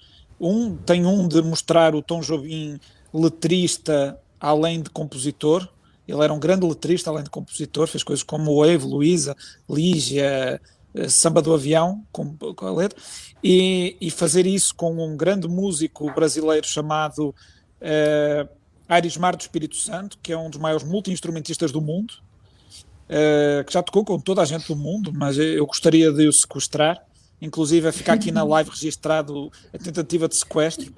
Tem um de mostrar o Tom Jobim letrista além de compositor. Ele era um grande letrista além de compositor, fez coisas como Wave, Luísa, Lígia, Samba do Avião, com a letra, e fazer isso com um grande músico brasileiro chamado Arismar do Espírito Santo, que é um dos maiores multi-instrumentistas do mundo, que já tocou com toda a gente do mundo, mas eu gostaria de o sequestrar. Inclusive, a ficar aqui na live registado a tentativa de sequestro.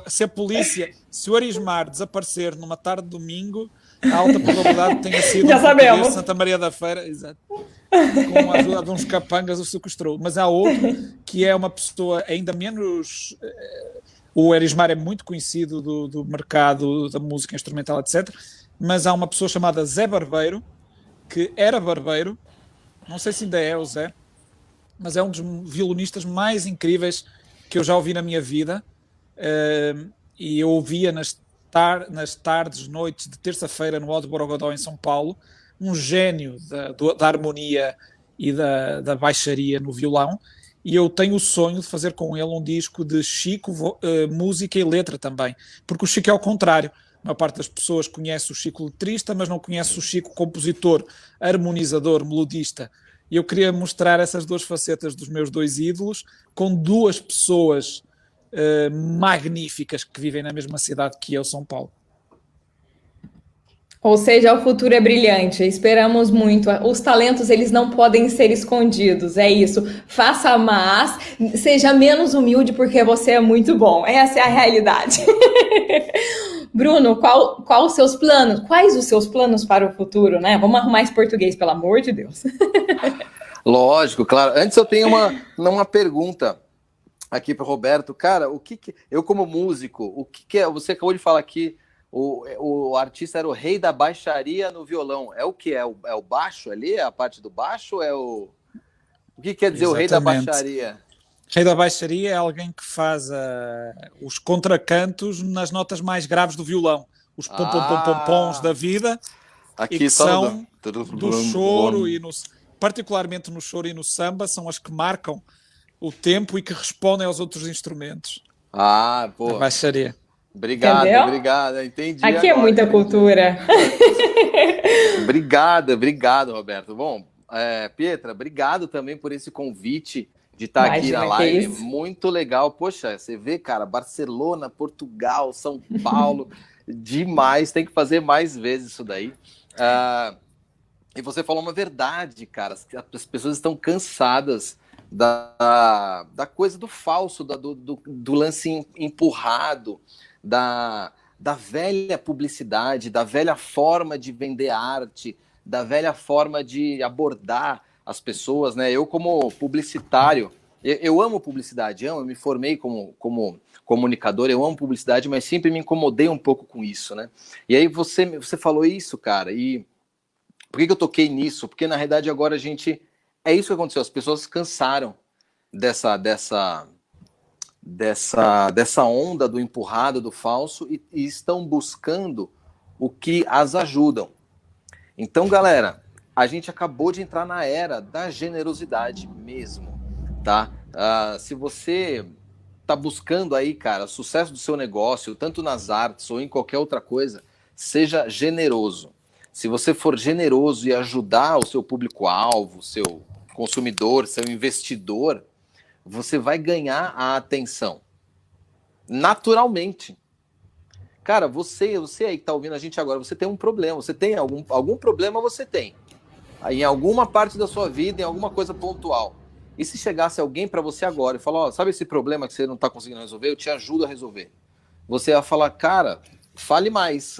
Se a polícia, se o Arismar desaparecer numa tarde de domingo, há alta probabilidade que tenha sido
Já sabemos.
de Santa Maria da Feira, exato, com a ajuda de uns capangas o sequestrou. Mas há outro que é uma pessoa ainda menos... O Arismar é muito conhecido do mercado da música instrumental, etc. Mas há uma pessoa chamada Zé Barbeiro, que era barbeiro, não sei se ainda é o Zé, mas é um dos violonistas mais incríveis que eu já ouvi na minha vida, e eu ouvia nas tardes, noites de terça-feira no Alto Borogodó em São Paulo, um gênio da harmonia e da baixaria no violão, e eu tenho o sonho de fazer com ele um disco de Chico, música e letra também, porque o Chico é ao contrário. A maior parte das pessoas conhece o Chico letrista, mas não conhece o Chico compositor, harmonizador, melodista. E eu queria mostrar essas duas facetas dos meus dois ídolos com duas pessoas magníficas que vivem na mesma cidade que eu, São Paulo.
Ou seja, o futuro é brilhante, esperamos muito. Os talentos, eles não podem ser escondidos, é isso. Faça mais, seja menos humilde porque você é muito bom. Essa é a realidade. Bruno, qual os seus planos? Quais os seus planos para o futuro, né? Vamos arrumar esse português, pelo amor de Deus.
Lógico, claro. Antes eu tenho uma pergunta aqui para o Roberto. Cara, eu como músico, o que é? Você acabou de falar aqui, o artista era o rei da baixaria no violão. É o que? É o baixo ali? É a parte do baixo? O que quer dizer?
Exatamente.
O rei da baixaria?
Rei da baixaria é alguém que faz os contracantos nas notas mais graves do violão. Os pom-pom-pom-pom-pons da vida.
Aqui
e que são
do
choro particularmente no choro e no samba, são as que marcam o tempo e que respondem aos outros instrumentos.
Pô.
A baixaria.
Obrigado,
Entendeu?
obrigado. Entendi.
Aqui
agora,
é muita cultura.
Obrigado, Roberto. Bom, Pietra, obrigado também por esse convite de estar aqui na live. Muito legal. Poxa, você vê, cara, Barcelona, Portugal, São Paulo, demais. Tem que fazer mais vezes isso daí. E você falou uma verdade, cara. As pessoas estão cansadas da coisa do falso, do lance empurrado, da velha publicidade, da velha forma de vender arte, da velha forma de abordar as pessoas, né? Eu, como publicitário, eu amo publicidade, eu me formei como comunicador, eu amo publicidade, mas sempre me incomodei um pouco com isso, né? E aí você falou isso, cara, e por que eu toquei nisso? Porque, na realidade, agora é isso que aconteceu, as pessoas cansaram dessa onda do empurrado, do falso, e estão buscando o que as ajudam. Então, galera, a gente acabou de entrar na era da generosidade mesmo, tá? Se você tá buscando aí, cara, sucesso do seu negócio, tanto nas artes ou em qualquer outra coisa, seja generoso. Se você for generoso e ajudar o seu público-alvo, seu consumidor, seu investidor, você vai ganhar a atenção. Naturalmente. Cara, você aí que tá ouvindo a gente agora, você tem um problema. Você tem algum problema, você tem. Em alguma parte da sua vida, em alguma coisa pontual. E se chegasse alguém para você agora e falar, sabe esse problema que você não tá conseguindo resolver? Eu te ajudo a resolver. Você ia falar, cara, fale mais.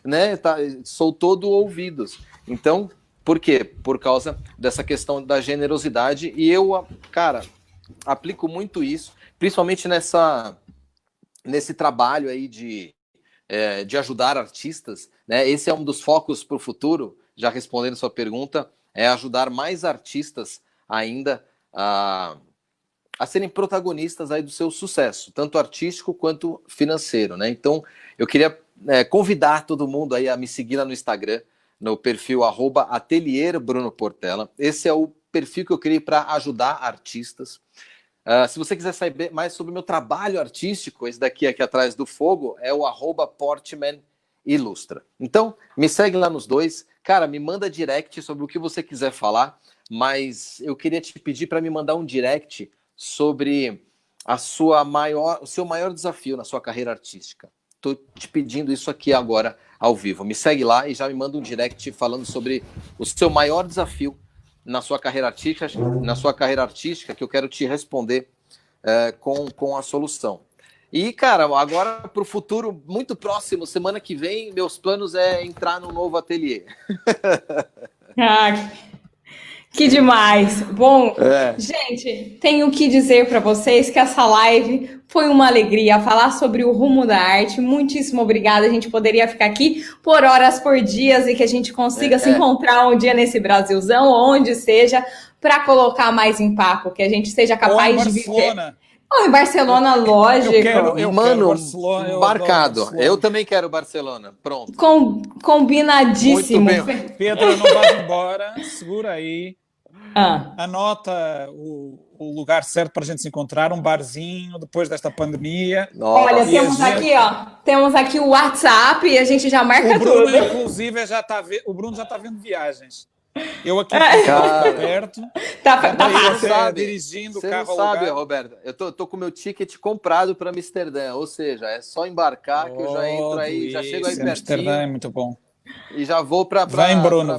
Né? Sou todo ouvidos. Então, por quê? Por causa dessa questão da generosidade. E eu, cara, aplico muito isso, principalmente nesse trabalho aí de ajudar artistas, né? Esse é um dos focos para o futuro, já respondendo a sua pergunta, é ajudar mais artistas ainda a serem protagonistas aí do seu sucesso, tanto artístico quanto financeiro, né? Então, eu queria convidar todo mundo aí a me seguir lá no Instagram, no perfil @AtelierBrunoPortela. Esse é o perfil que eu criei para ajudar artistas. Se você quiser saber mais sobre o meu trabalho artístico, esse daqui atrás do fogo é o @PortmanIlustra. Então, me segue lá nos dois. Cara, me manda direct sobre o que você quiser falar, mas eu queria te pedir para me mandar um direct sobre o seu maior desafio na sua carreira artística. Estou te pedindo isso aqui agora, ao vivo. Me segue lá e já me manda um direct falando sobre o seu maior desafio na sua carreira artística, que eu quero te responder com a solução. E, cara, agora para o futuro muito próximo, semana que vem, meus planos é entrar num novo ateliê.
Ah, que demais! Bom, gente, tenho que dizer para vocês que essa live foi uma alegria falar sobre o rumo da arte. Muitíssimo obrigada. A gente poderia ficar aqui por horas, por dias, e que a gente consiga se encontrar um dia nesse Brasilzão, onde seja, para colocar mais em papo, que a gente seja capaz de viver. Ou em Barcelona, lógico.
Mano,
Barcelona,
marcado. Eu também quero Barcelona. Pronto.
Combinadíssimo.
Muito bem.
Pedro, não vais embora. Segura aí. Anota o lugar certo para a gente se encontrar, um barzinho depois desta pandemia.
Olha, temos aqui o WhatsApp e a gente já marca
Bruno,
tudo.
Inclusive, o Bruno já está vendo viagens. Eu aqui perto.
Tá fácil.
Dirigindo o
Você
carro
não sabe,
alugado.
Roberto. Eu tô com o meu ticket comprado para Amsterdã. Ou seja, é só embarcar que eu já entro aí, já chego aí pertinho.
Amsterdã é muito bom.
E já vou para
Barcelona.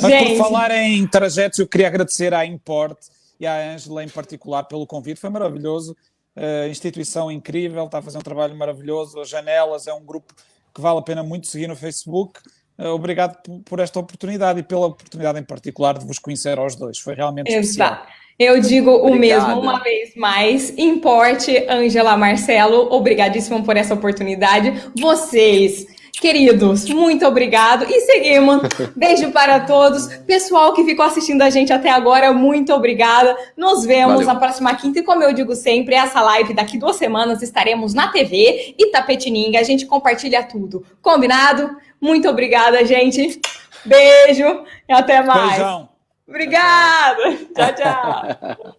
Mas por falar em trajetos, eu queria agradecer à Import e à Ângela em particular pelo convite. Foi maravilhoso. A instituição incrível, está a fazer um trabalho maravilhoso. As Janelas é um grupo que vale a pena muito seguir no Facebook. Obrigado por esta oportunidade e pela oportunidade em particular de vos conhecer aos dois. Foi realmente especial.
Eu digo o mesmo uma vez mais. Importe, Ângela, Marcelo, obrigadíssimo por essa oportunidade. Vocês, queridos, muito obrigado. E seguimos. Beijo para todos. Pessoal que ficou assistindo a gente até agora, muito obrigada. Nos vemos na próxima quinta. E como eu digo sempre, essa live daqui 2 semanas estaremos na TV Itapetininga. A gente compartilha tudo. Combinado? Muito obrigada, gente. Beijo e até mais.
Beijão.
Obrigada. Tchau, tchau.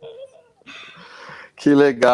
Que legal.